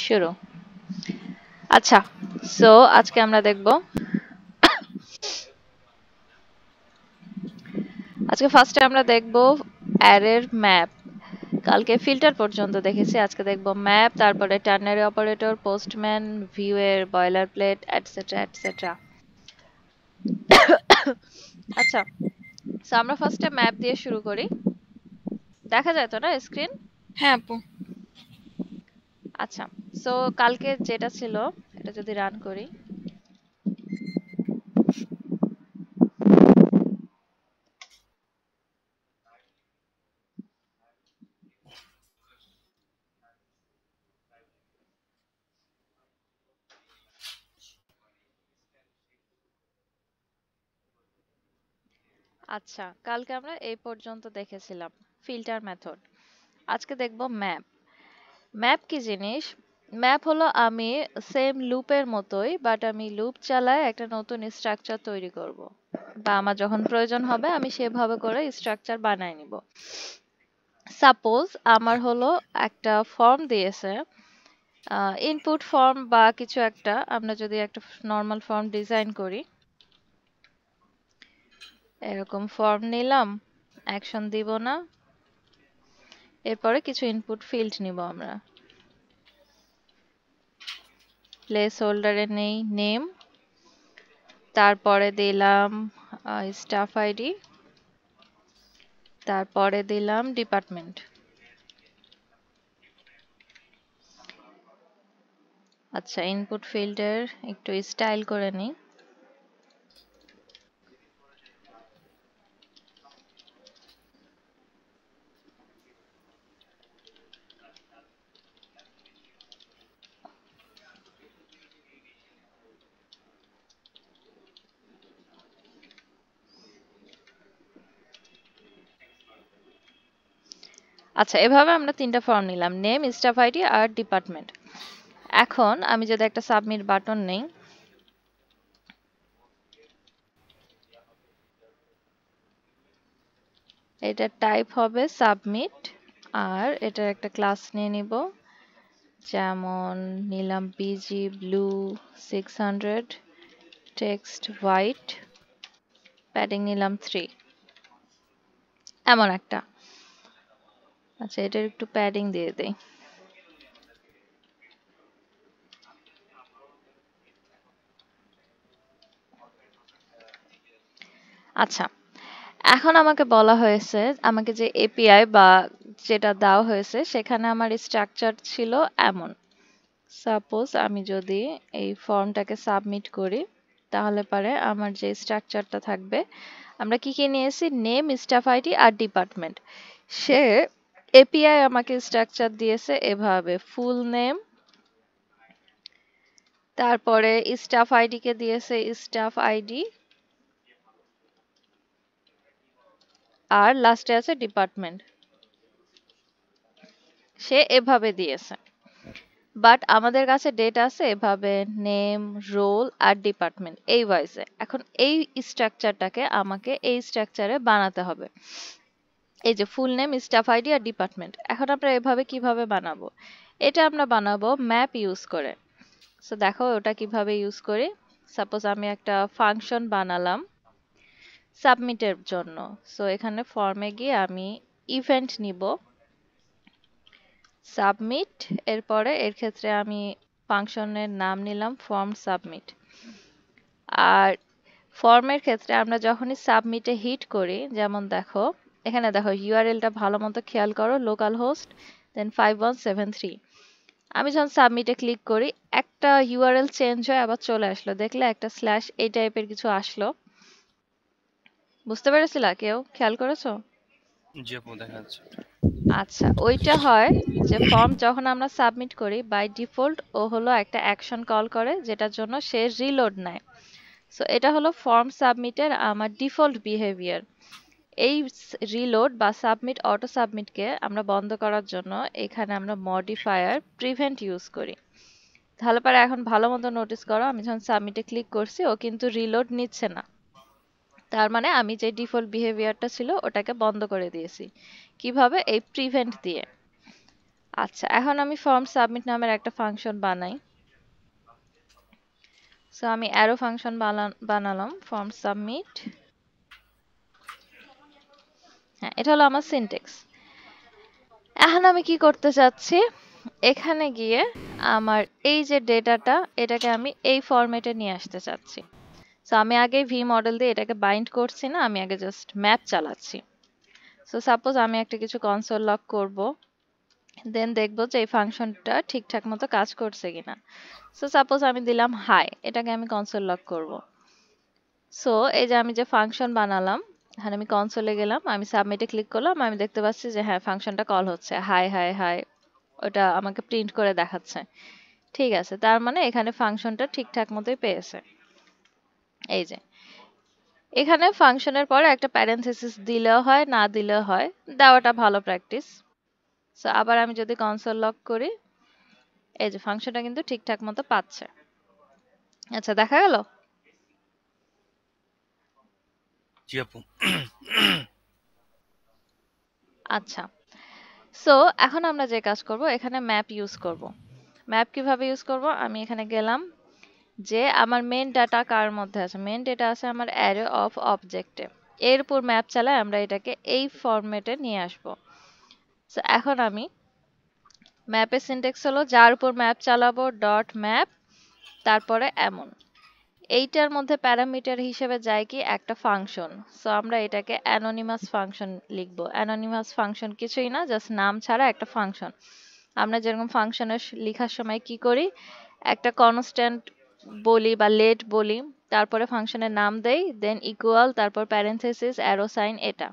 শুরু। আচ্ছা, সো আজকে আমরা দেখব, আজকে ফার্স্টে আমরা দেখব অ্যারের ম্যাপ। কালকে ফিল্টার পর্যন্ত দেখেছি, আজকে দেখব ম্যাপ, তারপরে টার্নারি অপারেটর, পোস্টম্যান, ভিউ এর বয়লার প্লেট, এটসেট্রা এটসেট্রা। আচ্ছা, সো আমরা ফার্স্টে ম্যাপ দিয়ে শুরু করি। দেখা যায় তো না স্ক্রিন? হ্যাঁ আপু। আচ্ছা, সো কালকে যেটা ছিল এটা যদি রান করি, আচ্ছা কালকে আমরা এই পর্যন্ত দেখেছিলাম ফিল্টার মেথড। আজকে দেখব ম্যাপ। ম্যাপ কি জিনিস? ম্যাপ হলো আমি সেম লুপের মতোই, বাট আমি লুপ চালায় একটা নতুন স্ট্রাকচার তৈরি করব, বা আমার যখন প্রয়োজন হবে আমি সেভাবে করে স্ট্রাকচার বানায় নিব। সাপোজ আমার হলো একটা ফর্ম দিয়েছে, ইনপুট ফর্ম বা কিছু একটা, আমরা যদি একটা নর্মাল ফর্ম ডিজাইন করি, এরকম ফর্ম নিলাম, অ্যাকশন দিব না, এরপরে কিছু ইনপুট ফিল্ড নিব আমরা। প্লেস হোল্ডারে নেই নেম, তারপরে দিলাম স্টাফ আইডি, তারপরে দিলাম ডিপার্টমেন্ট। আচ্ছা, ইনপুট ফিল্ডের একটু স্টাইল করে নিই। আচ্ছা, এভাবে আমরা তিনটা ফর্ম নিলাম, নেম, স্টাফ আইডি আর ডিপার্টমেন্ট। এখন আমি যদি একটা সাবমিট বাটন নেই, এটা টাইপ হবে সাবমিট, আর এটার একটা ক্লাস নিয়ে নিব, যেমন নিলাম busy blue 600, text white, padding নিলাম 3, এমন একটা। আচ্ছা, এটার একটু প্যাডিং দিয়ে দেই। আচ্ছা, এখন আমাকে বলা হয়েছে, আমাকে যে এপিআই বা যেটা দেওয়া হয়েছে সেখানে আমার স্ট্রাকচার ছিল এমন। সাপোজ আমি যদি এই ফর্মটাকে সাবমিট করি, তাহলে পারে আমার যে স্ট্রাকচারটা থাকবে, আমরা কি কি নিয়েছি, নেম, স্টাফ আইডি আর ডিপার্টমেন্ট। সে এপিআই আমাকে স্ট্রাকচার দিয়েছে এভাবে, ফুল নেম, তারপরে স্টাফ আইডি কে দিয়েছে স্টাফ আইডি, আর লাস্টে আছে ডিপার্টমেন্ট, সে এভাবে দিয়েছে। বাট আমাদের কাছে ডেটা আছে এভাবে, নেম, রোল আর ডিপার্টমেন্ট এই ওয়াইজে। এখন এই স্ট্রাকচারটাকে আমাকে এই স্ট্রাকচারে বানাতে হবে। এই যে ফুল নেম, স্টাফ আইডি আর ডিপার্টমেন্ট, এখন আমরা এভাবে কিভাবে বানাবো? এটা আমরা বানাবো ম্যাপ ইউজ করে। সো দেখো ওটা কিভাবে ইউজ করি। সাপোজ আমি একটা ফাংশন বানালাম সাবমিটের জন্য। সো এখানে ফর্মে গিয়ে আমি ইভেন্ট নিব সাবমিট, এরপরে এর ক্ষেত্রে আমি ফাংশনের নাম নিলাম ফর্ম সাবমিট। আর ফর্মের ক্ষেত্রে আমরা যখনই সাবমিটে হিট করি, যেমন দেখো এখানে দেখো ইউআরএলটা ভালো মতো খেয়াল করো, লোকাল হোস্ট দেন 5173। আমি যখন সাবমিটে ক্লিক করি, একটা ইউআরএল চেঞ্জ হয়ে আবার চলে আসলো, দেখলে একটা স্ল্যাশ এই টাইপের কিছু আসলো, বুঝতে পেরেছিলা? কেউ খেয়াল করেছো? জি আপু, দেখা যাচ্ছে। আচ্ছা, ওইটা হয় যে ফর্ম যখন আমরা সাবমিট করি বাই ডিফল্ট ও হলো একটা অ্যাকশন কল করে, যেটার জন্য সে রিলোড নেয়। সো এটা হলো ফর্ম সাবমিটের আমার ডিফল্ট বিহেভিয়ার। এই রিলোড বা সাবমিট অটো সাবমিটকে আমরা বন্ধ করার জন্য এখানে আমরা মডিফায়ার প্রিভেন্ট ইউজ করি। তাহলে পরে এখন ভালো মতো নোটিস করো, আমি যখন সাবমিটে ক্লিক করছি ও কিন্তু রিলোড নিচ্ছে না, তার মানে আমি যে ডিফল্ট বিহেভিয়ারটা ছিল ওটাকে বন্ধ করে দিয়েছি। কিভাবে? এই প্রিভেন্ট দিয়ে। আচ্ছা, এখন আমি ফর্ম সাবমিট নামের একটা ফাংশন বানাই। সো আমি অ্যারো ফাংশন বানালাম ফর্ম সাবমিট। হ্যাঁ, এটা হলো আমার সিনট্যাক্স। এখন আমি কি করতে চাচ্ছি, এখানে গিয়ে আমার এই যে ডেটাটা, এটাকে আমি এই ফরম্যাটে নিয়ে আসতে চাচ্ছি। সো আমি আগে ভি মডেল দিয়ে এটাকে বাইন্ড করছি না, আমি আগে জাস্ট ম্যাপ চালাচ্ছি। সো সাপোজ আমি একটা কিছু কনসোল লগ করব, দেন দেখবো যে এই ফাংশনটা ঠিকঠাক মতো কাজ করছে কিনা। সো সাপোজ আমি দিলাম হাই, এটাকে আমি কনসোল লগ করব। সো এই যে আমি যে ফাংশন বানালাম, এখানে আমি কনসোলে গেলাম, আমি সাবমিটে ক্লিক করলাম, আমি দেখতে পাচ্ছি যে হ্যাঁ ফাংশনটা কল হচ্ছে, হাই হাই হাই, ওটা আমাকে প্রিন্ট করে দেখাচ্ছে। ঠিক আছে, তার মানে এখানে ফাংশনটা ঠিকঠাক মতোই পেয়েছে। এই যে এখানে ফাংশনের পরে একটা প্যারেনথেসিস দিলেও হয়, না দিলেও হয়, দেওয়াটা ভালো প্র্যাকটিস। সো আবার আমি যদি কনসোল লগ করি, এই যে ফাংশনটা কিন্তু ঠিকঠাক মতো পাচ্ছে। আচ্ছা, দেখা গেল? জি আপু। আচ্ছা, সো এখন আমরা যে কাজ করব, এখানে ম্যাপ ইউজ করব। ম্যাপ কিভাবে ইউজ করব, আমি এখানে গেলাম, যে আমার মেন ডাটা কার মধ্যে আছে, মেন ডেটা আছে আমার অ্যারে অফ অবজেক্টে। এর উপর ম্যাপ চালাই, আমরা এটাকে এই ফরম্যাটে নিয়ে আসব। সো এখন আমি ম্যাপের সিনট্যাক্স হলো, যার উপর ম্যাপ চালাবো ডট ম্যাপ, তারপরে এমন। এইটার মধ্যে প্যারামিটার হিসেবে যায় কি একটা ফাংশন। সো আমরা এটাকে অ্যানোনিমাস ফাংশন লিখব। অ্যানোনিমাস ফাংশন কিছুই না, জাস্ট নাম ছাড়া একটা ফাংশন। আমরা যেরকম ফাংশনের লেখার সময় কি করি, একটা কনস্ট্যান্ট বলি বা লেট বলি, তারপরে ফাংশনের নাম দেই, দেন ইকুয়াল, তারপর প্যারেনথেসিস, অ্যারো সাইন। এটা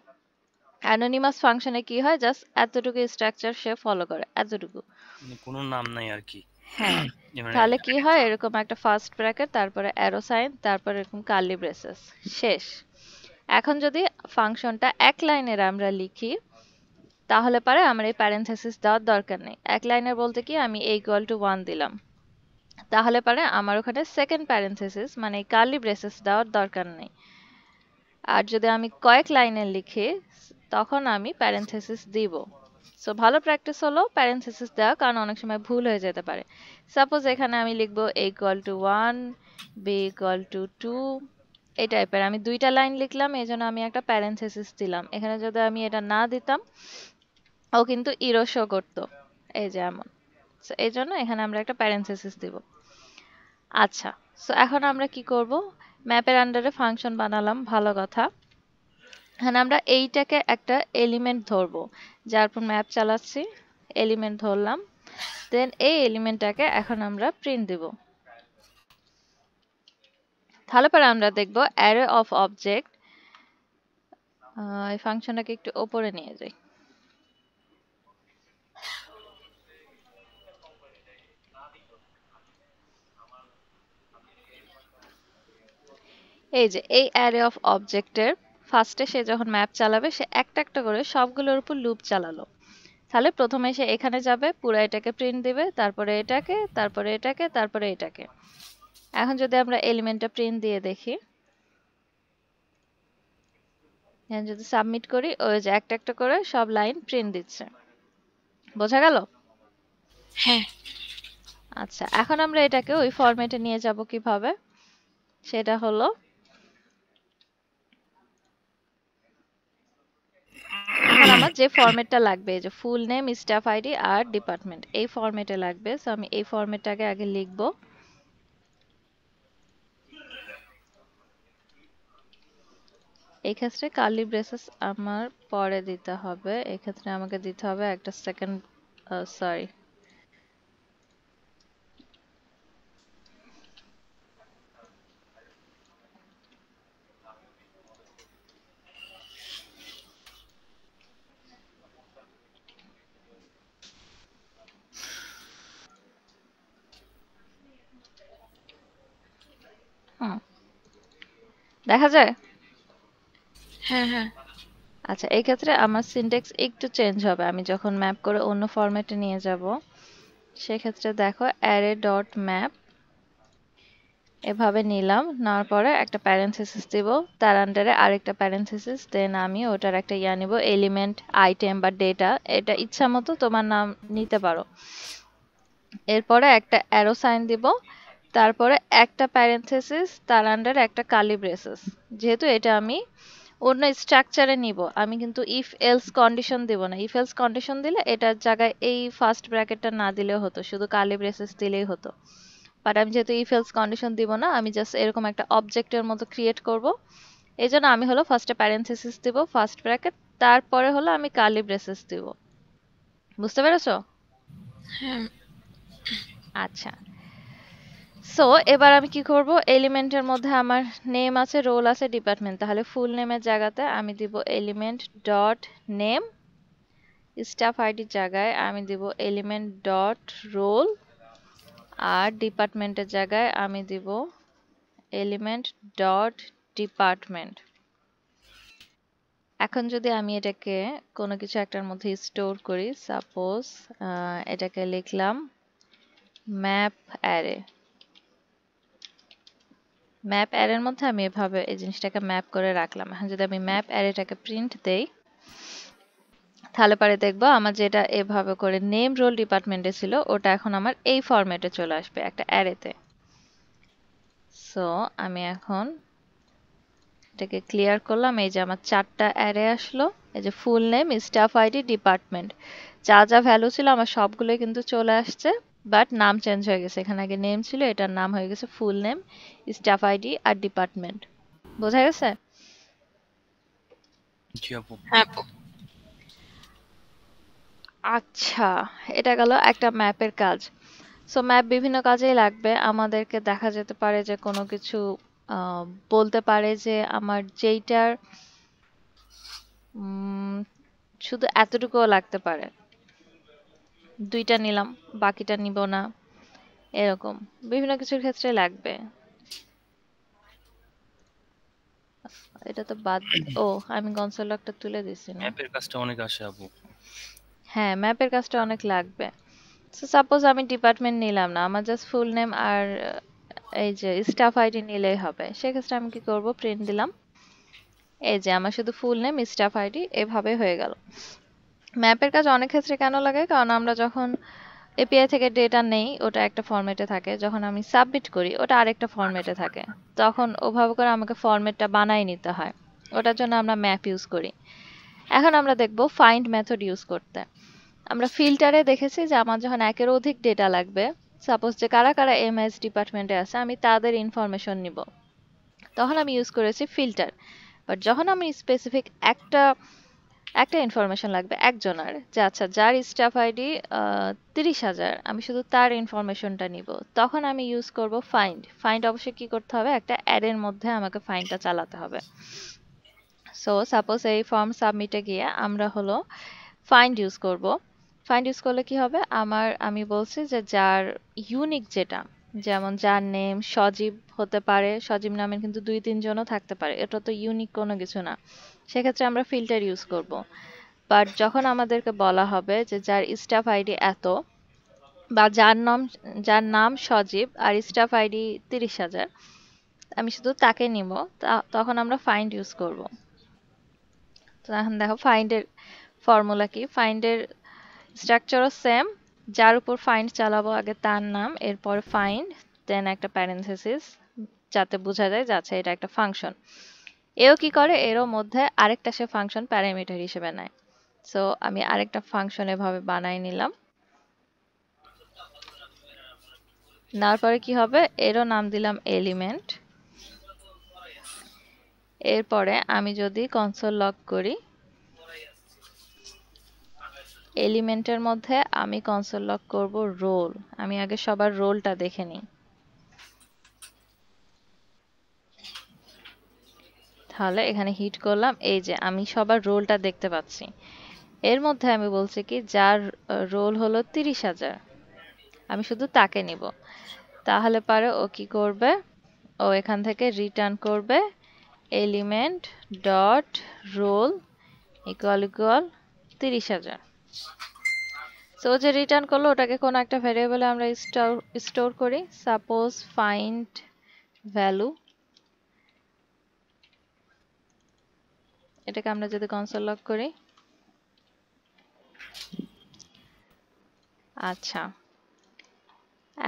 অ্যানোনিমাস ফাংশনে কি হয়, জাস্ট এতটুকু স্ট্রাকচার সে ফলো করে, এতটুকু। মানে কোনো নাম নাই আর কি। হ্যাঁ, মানে তাহলে কি হয়, এরকম একটা ফার্স্ট ব্র্যাকেট, তারপরে অ্যারো সাইন, তারপরে এরকম কার্লি ব্রেসেস, শেষ। এখন যদি ফাংশনটা এক লাইনের আমরা লিখি, তাহলে পারে আমার এই প্যারেনথেসিস দেওয়ার দরকার নেই। এক লাইনের বলতে কি, আমি a ইকুয়াল টু 1 দিলাম, তাহলে পারে আমার ওখানে সেকেন্ড প্যারেনথেসিস মানে কার্লি ব্রেসেস দেওয়ার দরকার নেই। আর যদি আমি কয়েক লাইনের লিখি, তখন আমি প্যারেনথেসিস দিব। সো ভালো প্র্যাকটিস হলো প্যারেনথেসিস দেওয়া, কারণ অনেক সময় ভুল হয়ে যেতে পারে। সাপোজ এখানে আমি লিখবো a equal to 1, b equal to 2, এই টাইপের আমি দুইটা লাইন লিখলাম, এই জন্য আমি একটা প্যারেনথেসিস দিলাম। এখানে যদি আমি এটা না দিতাম, ও কিন্তু ইরো শো করতো, এই যে এমন। সো এই জন্য এখানে আমরা একটা প্যারেনথেসিস দিব। আচ্ছা, সো এখন আমরা কি করব, ম্যাপের আন্ডারে ফাংশন বানালাম, ভালো কথা। এখানে আমরা এইটাকে একটা এলিমেন্ট ধরবো, যার উপর ম্যাপ চালাচ্ছি, এলিমেন্ট ধরলাম, দেন এই এলিমেন্টটাকে এখন আমরা প্রিন্ট দিব। তাহলে পরে আমরা দেখব অ্যারে অফ অবজেক্ট। এই ফাংশনটাকে একটু উপরে নিয়ে যাই। এই যে এই অ্যারে অফ অবজেক্টের ফার্স্টে সে যখন ম্যাপ চালাবে, সে একটা একটা করে সবগুলোর উপর লুপ চালালো। তাহলে প্রথমে সে এখানে যাবে, পুরো এটাকে প্রিন্ট দিবে, তারপরে এটাকে, তারপরে এটাকে, তারপরে এটাকে। এখন যদি আমরা এলিমেন্টটা প্রিন্ট দিয়ে দেখি, এখন যদি সাবমিট করি, ওই যে একটা একটা করে সব লাইন প্রিন্ট দিচ্ছে। বোঝা গেল? হ্যাঁ। আচ্ছা, এখন আমরা এটাকে ওই ফরম্যাটে নিয়ে যাব কিভাবে, সেটা হলো, এখন আমার যে ফরম্যাটটা লাগবে, এই যে ফুল নেম, স্টাফ আইডি আর ডিপার্টমেন্ট, এই ফরম্যাটে লাগবে। সো আমি এই ফরম্যাটটাকে আগে লিখবো। এই ক্ষেত্রে কার্লি ব্রেসেস আমার পরে দিতে হবে, এই ক্ষেত্রে আমাকে দিতে হবে একটা সেকেন্ড, সরি, হুম, দেখা যায়। হ্যাঁ হ্যাঁ। আচ্ছা, এই ক্ষেত্রে আমার সিনট্যাক্স একটু চেঞ্জ হবে, আমি যখন ম্যাপ করে অন্য ফরম্যাটে নিয়ে যাব, সেক্ষেত্রে দেখো অ্যারে ডট ম্যাপ, এভাবে নিলাম, নেওয়ার পরে একটা প্যারেনথেসিস দিব, তার আন্ডারে আরেকটা প্যারেনথেসিস, দেন আমি ওটার একটা নিব এলিমেন্ট, আইটেম বা ডেটা, এটা ইচ্ছা মতো তোমার নাম নিতে পারো। এরপরে একটা অ্যারো সাইন দিব, তারপরে একটা প্যারেনথেসিস, তার আন্ডারে একটা কার্লি ব্রেসেস। যেহেতু এটা আমি অন্য স্ট্রাকচারে নিব, আমি কিন্তু ইফ এলস কন্ডিশন দিব না। ইফ এলস কন্ডিশন দিলে এটার জায়গায় এই ফার্স্ট ব্র্যাকেটটা না দিলেও হতো, শুধু কার্লি ব্রেসেস দিলেই হতো। বাট আমি যেহেতু ইফ এলস কন্ডিশন দিব না, আমি জাস্ট এরকম একটা অবজেক্টের মতো ক্রিয়েট করব। এই জন্য আমি হলো ফার্স্টে প্যারেনথেসিস দিব, ফার্স্ট ব্র্যাকেট, তারপরে হলো আমি কার্লি ব্রেসেস দিব। বুঝতে পেরেছো? হ্যাঁ। আচ্ছা, সো এবার আমি কি করব, এলিমেন্টের মধ্যে আমার নেম আছে, রোল আছে, ডিপার্টমেন্ট, তাহলে ফুল নেমের জায়গাতে আমি দিব এলিমেন্ট ডট নেম, স্টাফ আইডির জায়গায় আমি দিব এলিমেন্ট ডট রোল, আর ডিপার্টমেন্টের জায়গায় আমি দিব এলিমেন্ট ডট ডিপার্টমেন্ট। এখন যদি আমি এটাকে কোনো কিছু একটার মধ্যে স্টোর করি, সাপোজ এটাকে লিখলাম ম্যাপ অ্যারে। ম্যাপ অ্যারের মধ্যে আমি এভাবে এই জিনিসটাকে ম্যাপ করে রাখলাম। এখন যদি আমি ম্যাপ অ্যারেটাকে প্রিন্ট দেই, তাহলে পরে দেখবো আমার যেটা এভাবে করে নেম রোল ডিপার্টমেন্টে ছিল, ওটা এখন আমার এই ফরম্যাটে চলে আসবে একটা অ্যারেতে। সো আমি এখন এটাকে ক্লিয়ার করলাম, এই যে আমার 4টা অ্যারে আসলো। এই যে full name, staff ID, department, যা যা ভ্যালু ছিল আমার সবগুলোই কিন্তু চলে আসছে, বাট নাম চেঞ্জ হয়ে গেছে। এখানে আগে নেম ছিল, এটার নাম হয়ে গেছে ফুল নেম, স্টাফ আইডি আর ডিপার্টমেন্ট। বোঝা গেছে? জি আপু। হ্যাঁ আপু। আচ্ছা, এটা গেল একটা ম্যাপের কাজ। সো ম্যাপ বিভিন্ন কাজেই লাগবে আমাদেরকে। দেখা যেতে পারে যে কোনো কিছু আহ, বলতে পারে যে আমার যেইটার উম, শুধু এতটুকুও লাগতে পারে, 2টা নিলাম বাকিটা নিব না, এরকম বিভিন্ন কিছুর ক্ষেত্রে লাগবে। এটা তো বাদ ও, আমি কনসোল লকটা তুলে দিছি না। ম্যাপের কাজটা অনেক আসে আপু। হ্যাঁ, ম্যাপের কাজটা অনেক লাগবে। সো সাপোজ আমি ডিপার্টমেন্ট নিলাম না, আমার জাস্ট ফুল নেম আর এই যে স্টাফ আইডি নিলেই হবে। সেক্ষেত্রে আমি কি করব, প্রিন্ট দিলাম, এই যে আমার শুধু ফুল নেম, স্টাফ আইডি, এভাবে হয়ে গেল। ম্যাপের কাজ অনেক ক্ষেত্রে কেন লাগে, কারণ আমরা যখন এপিআই থেকে ডেটা নেই ওটা একটা ফরম্যাটে থাকে, যখন আমি সাবমিট করি ওটা আরেকটা ফরম্যাটে থাকে, তখন ওভাবে করে আমাকে ফরম্যাটটা বানাই নিতে হয়। ওটার জন্য আমরা ম্যাপ ইউজ করি। এখন আমরা দেখব ফাইন্ড মেথড ইউজ করতে। আমরা ফিল্টারে দেখেছি যে আমার যখন একের অধিক ডেটা লাগবে, সাপোজ যে কারা কারা এমএস ডিপার্টমেন্টে আছে আমি তাদের ইনফরমেশন নিব, তখন আমি ইউজ করেছি ফিল্টার। বাট যখন আমি স্পেসিফিক একটা একটা ইনফরমেশন লাগবে একজনের, যে আচ্ছা যার স্টাফ আইডি 30,000, আমি শুধু তার ইনফরমেশনটা নিব, তখন আমি ইউজ করব ফাইন্ড। ফাইন্ড অবশ্যই কি করতে হবে, একটা অ্যারের মধ্যে আমাকে ফাইন্ডটা চালাতে হবে। সো সাপোজ এই ফর্ম সাবমিটে গিয়ে আমরা হলো ফাইন্ড ইউজ করব। ফাইন্ড ইউজ করলে কি হবে, আমি বলছি যে যার ইউনিক যেটা, যেমন যার নেম সজীব হতে পারে, সজীব নামের কিন্তু 2-3 জনও থাকতে পারে, এটা তো ইউনিক কোনো কিছু না, সেক্ষেত্রে আমরা ফিল্টার ইউজ করব। বাট যখন আমাদেরকে বলা হবে যে যার স্টাফ আইডি এত, বা যার নাম সজীব আর স্টাফ আইডি 30,000, আমি শুধু তাকে নিব, তখন আমরা ফাইন্ড ইউজ করব। তো এখন দেখো ফাইন্ডের ফর্মুলা কি, ফাইন্ডের স্ট্রাকচারও সেম। যার উপর ফাইন্ড চালাবো আগে তার নাম, এরপর ফাইন্ড, দেন একটা প্যারেনথেসিস, যাতে বোঝা যায় যে আচ্ছা এটা একটা ফাংশন। এও কি করে, এরও মধ্যে আরেকটা সে ফাংশন প্যারামিটার হিসেবে নেয়। সো আমি আরেকটা ফাংশন এভাবে বানাই নিলাম। নেওয়ার পরে কি হবে, এরও নাম দিলাম এলিমেন্ট। এরপরে আমি যদি কনসোল লগ করি, এলিমেন্টের মধ্যে আমি কনসোল লগ করব রোল। আমি আগে সবার রোলটা দেখে নিই, তাহলে এখানে হিট করলাম, এই যে আমি সবার রোলটা দেখতে পাচ্ছি। এর মধ্যে আমি বলছি কি যার রোল হলো 30,000, আমি শুধু তাকে নিব। তাহলে পারে ও কি করবে, ও এখান থেকে রিটার্ন করবে element dot roll equal equal 30,000। So যে রিটার্ন করলো ওটাকে কোনো একটা ভ্যারিয়েবলে আমরা স্টোর করি, সাপোজ ফাইন্ড ভ্যালু, এটাকে আমরা যদি কনসোল লগ করি, আচ্ছা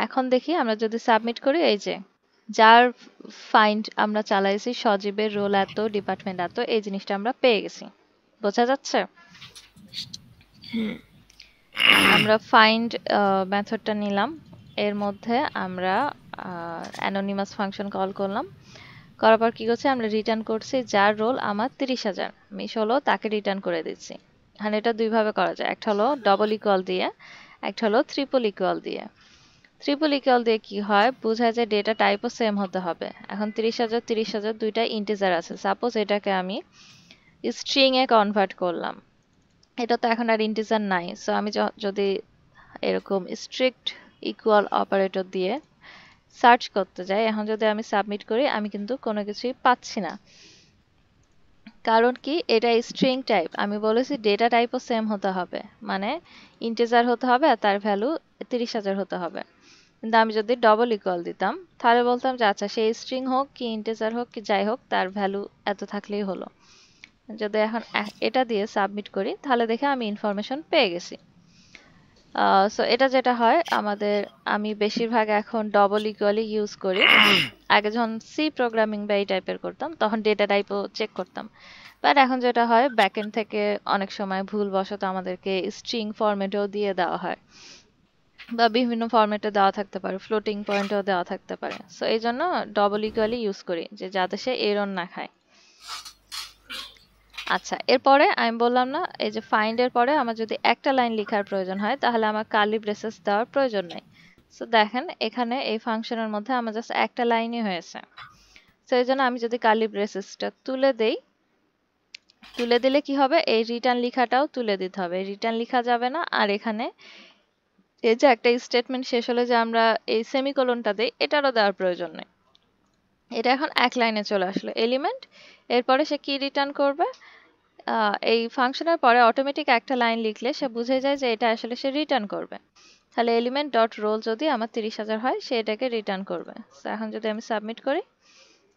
এখন দেখি আমরা যদি সাবমিট করি, এই যে যার ফাইন্ড আমরা চালাইছি সজীবের রোল এত, ডিপার্টমেন্ট এত, এই জিনিসটা আমরা পেয়ে গেছি। বোঝা যাচ্ছে? আমরা ফাইন্ড মেথডটা নিলাম, এর মধ্যে আমরা অ্যানোনিমাস ফাংশন কল করলাম, করার পর কি করছে, আমরা রিটার্ন করছি যার রোল আমার 30,000, আমি 16 তাকে রিটার্ন করে দিচ্ছি। এখানে এটা দুইভাবে করা যায়, একটা হলো ডবল ইকুয়াল দিয়ে, একটা হলো ট্রিপল ইকুয়াল দিয়ে। ট্রিপল ইকুয়াল দিয়ে কি হয়, বোঝায় যে ডেটা টাইপও সেম হতে হবে। এখন 30,000 30,000 দুইটা ইন্টিজার আছে, সাপোজ এটাকে আমি স্ট্রিং এ কনভার্ট করলাম, এটা তো এখন আর ইন্টিজার নাই, সো আমি যদি এরকম স্ট্রিক্ট ইকুয়াল অপারেটর দিয়ে সার্চ করতে যাই, এখন যদি আমি সাবমিট করি, আমি কিন্তু কোনো কিছুই পাচ্ছি না। কারণ কি, এটা স্ট্রিং টাইপ, আমি বলেছি ডেটা টাইপও সেম হতে হবে, মানে ইন্টিজার হতে হবে আর তার ভ্যালু 30,000 হতে হবে। কিন্তু আমি যদি ডবল ইকুয়াল দিতাম, তাহলে বলতাম যে আচ্ছা সে স্ট্রিং হোক কি ইন্টিজার হোক কি যাই হোক, তার ভ্যালু এত থাকলেই হলো। যদি এখন এটা দিয়ে সাবমিট করি, তাহলে দেখে আমি ইনফরমেশন পেয়ে গেছি। সো এটা যেটা হয় আমাদের, আমি বেশিরভাগ এখন ডবল ইকুয়ালি ইউজ করি। আগে যখন সি প্রোগ্রামিং বা এই টাইপের করতাম, তখন ডেটা টাইপও চেক করতাম। বাট এখন যেটা হয়, ব্যাকএন্ড থেকে অনেক সময় ভুলবশত আমাদেরকে স্ট্রিং ফরম্যাটেও দিয়ে দেওয়া হয়, বা বিভিন্ন ফরম্যাটে দেওয়া থাকতে পারে, ফ্লোটিং পয়েন্টেও দেওয়া থাকতে পারে। সো এই জন্য ডবল ইকুয়ালি ইউজ করি, যে যাতে সে এরর না খায়। আচ্ছা, এরপরে আমি বললাম না, এই যে ফাইন্ড এর পরে আমার যদি একটা লাইন লেখার প্রয়োজন হয়, তাহলে আমার কার্লি ব্রেসেস দেওয়ার প্রয়োজন নেই। সো দেখেন এখানে এই ফাংশনের মধ্যে আমার জাস্ট একটা লাইনই হয়েছে। সো এই জন্য আমি যদি কার্লি ব্রেসেসটা তুলে দেই, তুলে দিলে কি হবে, এই রিটার্ন লেখাটাও তুলে দিতে হবে, রিটার্ন লেখা যাবে না। আর এখানে এই যে একটা স্টেটমেন্ট শেষ হলে যে আমরা এই সেমিকোলনটা দেই, এটারও দেওয়ার প্রয়োজন নেই। এটা এখন এক লাইনে চলে আসলো এলিমেন্ট। এরপরে সে কি রিটার্ন করবে, এই ফাংশনের পরে অটোমেটিক একটা লাইন লিখলে সে বুঝে যায় যে এটা আসলে সে রিটার্ন করবে। তাহলে এলিমেন্ট ডট রোল যদি আমার 30,000 হয়, সে এটাকে রিটার্ন করবে। তো এখন যদি আমি সাবমিট করি,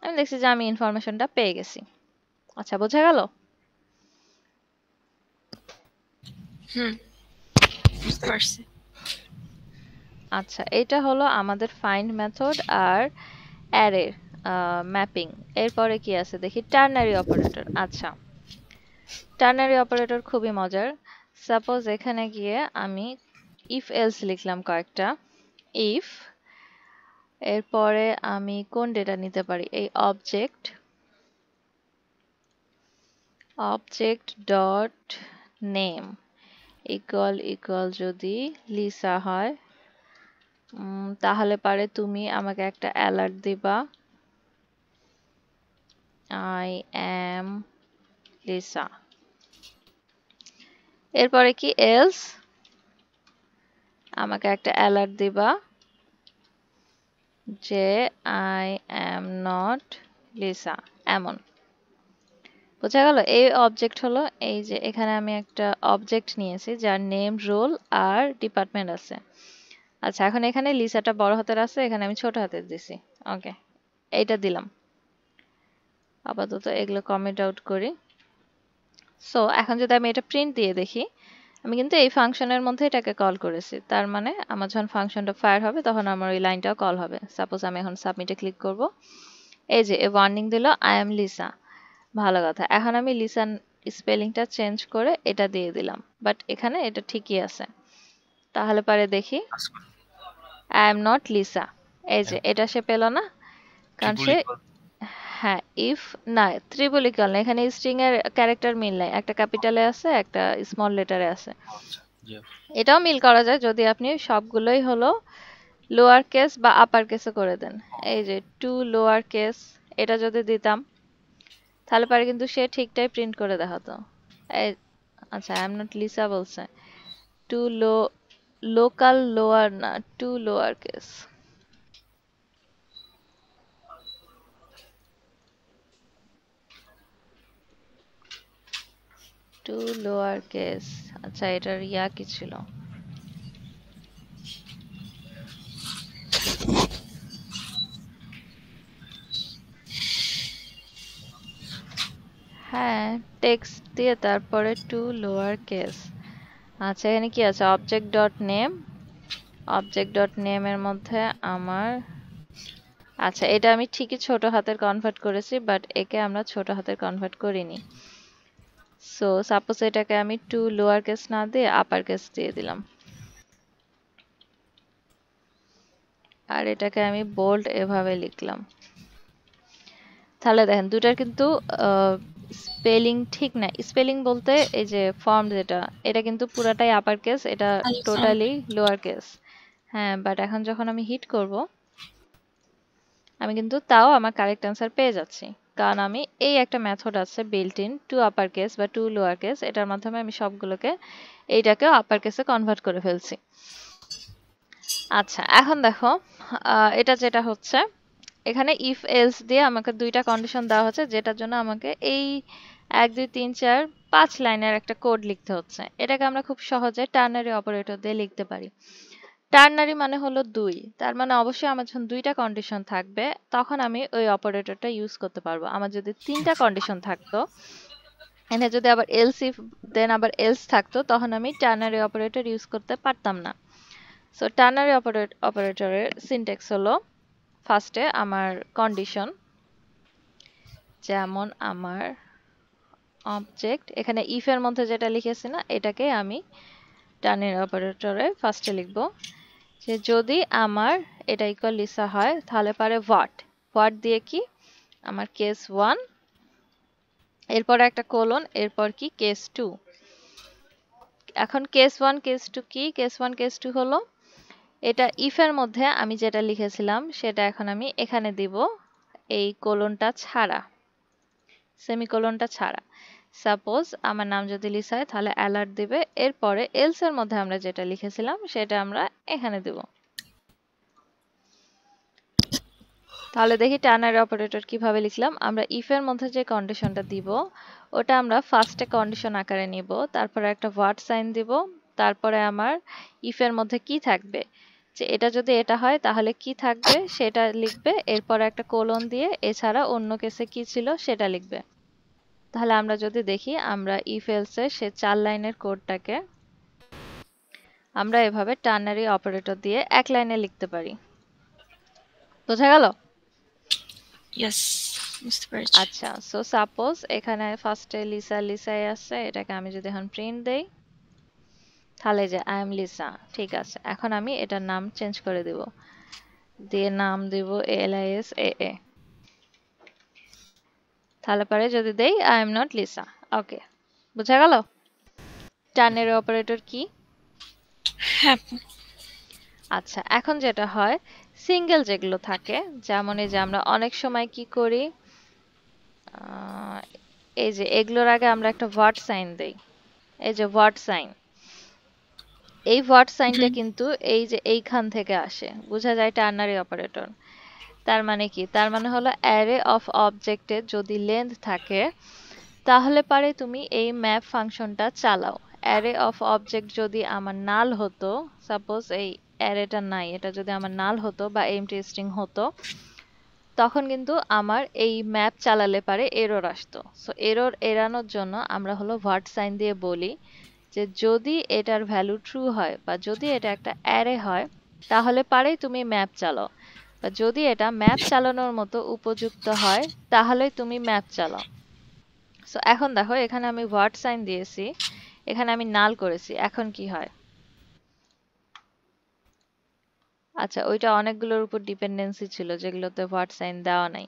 আমি দেখছি যে আমি ইনফরমেশনটা পেয়ে গেছি। আচ্ছা, বোঝা গেল? বুঝতে পারছি। আচ্ছা, এটা হলো আমাদের ফাইন্ড মেথড আর অ্যারে ম্যাপিং। এরপরে কি আছে দেখি, টার্নারি অপারেটর। আচ্ছা, টার্নারি অপারেটর খুবই মজার। সাপোজ এখানে গিয়ে আমি ইফ এলস লিখলাম কয়েকটা, ইফ, এরপরে আমি কোন ডেটা নিতে পারি, এই object dot name equal equal যদি লিসা হয়, তাহলে পারে তুমি আমাকে একটা অ্যালার্ট দিবা, আই অ্যাম লিসা। এরপরে কি, এলস আমাকে একটা অ্যালার্ট দিবা যে আই অ্যাম নট লিসা, এমন। বোঝা গেল? এই অবজেক্ট হলো, এই যে এখানে আমি একটা অবজেক্ট নিয়েছি যার নেম, রোল আর ডিপার্টমেন্ট আছে। আচ্ছা, এখন এখানে লিসাটা বড় হাতের আছে, এখানে আমি ছোট হাতের দিছি। ওকে, এইটা দিলাম। আপাতত এগুলো কমেন্ট আউট করি। সো এখন যদি আমি এটা প্রিন্ট দিয়ে দেখি, আমি কিন্তু এই ফাংশনের মধ্যে এটাকে কল করেছি, তার মানে আমার যখন ফাংশনটা ফায়ার হবে তখন আমার ওই লাইনটাও কল হবে। সাপোজ আমি এখন সাবমিটে ক্লিক করব, এই যে ওয়ার্নিং দিল আই এম লিসা। ভালো কথা, এখন আমি লিসান স্পেলিংটা চেঞ্জ করে এটা দিয়ে দিলাম, বাট এখানে এটা ঠিকই আছে। তাহলে পারে দেখি, আই এম নট লিসা, এই যে এটা সে পেল না, কারণ সে, হ্যাঁ, ইফ না, ত্রিপল ইকুয়াল না, এখানে স্ট্রিং এর ক্যারেক্টার মিল নাই, একটা ক্যাপিটালে আছে একটা স্মল লেটারে আছে। এটাও মিল করা যায় যদি আপনি সবগুলোই হলো লোয়ার কেস বা আপার কেসে করে দেন। এই যে টু লোয়ার কেস, এটা যদি দিতাম, তাহলে পারে কিন্তু সে ঠিকটাই প্রিন্ট করে দেখাতো। এই, আচ্ছা, আই এম নট লিসা বলছে, টু লোকাল লোয়ার না, to lower case, to lower case. আচ্ছা, এটার ইয়া কি ছিল, হ্যাঁ, টেক্সট দিয়ে তারপরে টু লোয়ার কেস। আচ্ছা, এখানে কি আছে? Object dot name. Object dot name এর মধ্যে আমার, আচ্ছা এটা আমি ঠিকই ছোট হাতের কনভার্ট করেছি, বাট একে আমরা ছোট হাতের কনভার্ট করিনি। সো সাপোজ এটাকে আমি টু লোয়ার কেস না দিয়ে আপার কেস দিয়ে দিলাম, আর এটাকে আমি বোল্ড এভাবে লিখলাম। তাহলে দেখেন দুটার কিন্তু স্পেলিং ঠিক না। স্পেলিং বলতে এই যে ফর্ম যেটা, এটা কিন্তু পুরাটাই আপার কেস, এটা টোটালি লোয়ার কেস। হ্যাঁ, বাট এখন যখন আমি হিট করব, আমি কিন্তু তাও আমার কারেক্ট অ্যান্সার পেয়ে যাচ্ছি, কারণ আমি এই একটা মেথড আছে built in to upper case বা টু লোয়ার কেস, এটার মাধ্যমে আমি সবগুলোকে এইটাকেও আপার কেসে কনভার্ট করে ফেলছি। আচ্ছা, এখন দেখো এটা যেটা হচ্ছে, এখানে ইফ এলস দিয়ে আমাকে দুইটা কন্ডিশন দেওয়া হচ্ছে, যেটার জন্য আমাকে এই 1 2 3 4 5 লাইনের একটা কোড লিখতে হচ্ছে। এটাকে আমরা খুব সহজে টার্নারি অপারেটর দিয়ে লিখতে পারি। টার্নারি মানে হলো 2, তার মানে অবশ্যই আমার যখন দুইটা কন্ডিশন থাকবে তখন আমি ওই অপারেটরটা ইউজ করতে পারবো। আমার যদি তিনটা কন্ডিশন থাকতো, এখানে যদি আবার এলস ইফ দেন আবার এলস থাকতো, তখন আমি টার্নারি অপারেটর ইউজ করতে পারতাম না। সো টার্নারি অপারেটরের সিনট্যাক্স হলো, ফার্স্টে আমার কন্ডিশন, যেমন আমার অবজেক্ট, এখানে ইফ এর মধ্যে যেটা লিখেছি না, এটাকে আমি টার্নারি অপারেটরে ফার্স্টে লিখবো, যে যদি আমার এটা ইকুয়াল লিসা হয়, তাহলে পারে হোয়াট দিয়ে কি আমার কেস 1, এরপরে একটা কোলন, এরপর কি কেস 2। এখন কেস 1 কেস 2 কি? কেস 1 কেস 2 হলো এটা ইফ এর মধ্যে আমি যেটা লিখেছিলাম সেটা এখন আমি এখানে দিব, এই কোলনটা ছাড়া, সেমিকোলনটা ছাড়া। সাপোজ আমার নাম যদি লিসা হয়, তাহলে অ্যালার্ট দিবে, এরপরে এলস এর মধ্যে আমরা যেটা লিখেছিলাম সেটা আমরা এখানে দিব। তাহলে দেখি টার্নারি অপারেটর কিভাবে লিখলাম। আমরা ইফ এর মধ্যে যে কন্ডিশনটা দিব ওটা আমরা ফার্স্টে কন্ডিশন আকারে নিব, তারপরে একটা হোয়াট সাইন দিব, তারপরে আমার ইফ এর মধ্যে কি থাকবে, যে এটা যদি এটা হয় তাহলে কি থাকবে সেটা লিখবে, এরপর একটা কোলন দিয়ে এছাড়া অন্য কেসে কি ছিল সেটা লিখবে। তাহলে আমরা যদি দেখি, আমরা ইফ এলস এর সে 4 লাইনের কোডটাকে আমরা এভাবে টার্নারি অপারেটর দিয়ে এক লাইনে লিখতে পারি। বোঝা গেল? ইয়েস, বুঝতে পেরেছি। আচ্ছা, সো সাপোজ এখানে ফার্স্টে লিসাই আছে, এটাকে আমি যদি এখন প্রিন্ট দেই, তাহলে যে আই এম লিসা, ঠিক আছে। এখন আমি এটার নাম চেঞ্জ করে দিব, দিয়ে নাম দিব এলআইএস এ, তাহলে পরে যদি দেই আই এম নট লিসা। ওকে, বোঝা গেল টার্নারি অপারেটর কি? হ্যাঁ। আচ্ছা, এখন যেটা হয়, সিঙ্গেল যেগুলো থাকে, যেমন এই যে আমরা অনেক সময় কি করি, এই যে এগুলোর আগে আমরা একটা হোয়াট সাইন দেই, এই যে হোয়াট সাইন, এই হোয়াট সাইনটা কিন্তু এই যে এইখান থেকে আসে, বোঝা যায় টার্নারি অপারেটর। তার মানে কি? তার মানে হলো অ্যারে অফ অবজেক্টে যদি লেন্থ থাকে, তাহলে পারে তুমি এই ম্যাপ ফাংশনটা চালাও। অ্যারে অফ অবজেক্ট যদি আমার নাল হতো, সাপোজ এই অ্যারেটা নাই, এটা যদি আমার নাল হতো বা এমটি স্ট্রিং হতো, তখন কিন্তু আমার এই ম্যাপ চালালে পারে এরর আসতো। সো এরর এড়ানোর জন্য আমরা হলো হোয়াট সাইন দিয়ে বলি যে যদি এটার ভ্যালু ট্রু হয় বা যদি এটা একটা অ্যারে হয়, তাহলে পারেই তুমি ম্যাপ চালাও, বা যদি এটা ম্যাপ চালানোর মতো উপযুক্ত হয় তাহলে তুমি ম্যাপ চালাও। সো এখন দেখো, এখানে আমি হোয়াট সাইন দিয়েছি, এখানে আমি নাল করেছি, এখন কি হয়? আচ্ছা, ওইটা অনেকগুলোর উপর ডিপেন্ডেন্সি ছিল যেগুলোতে হোয়াট সাইন দেওয়া নাই।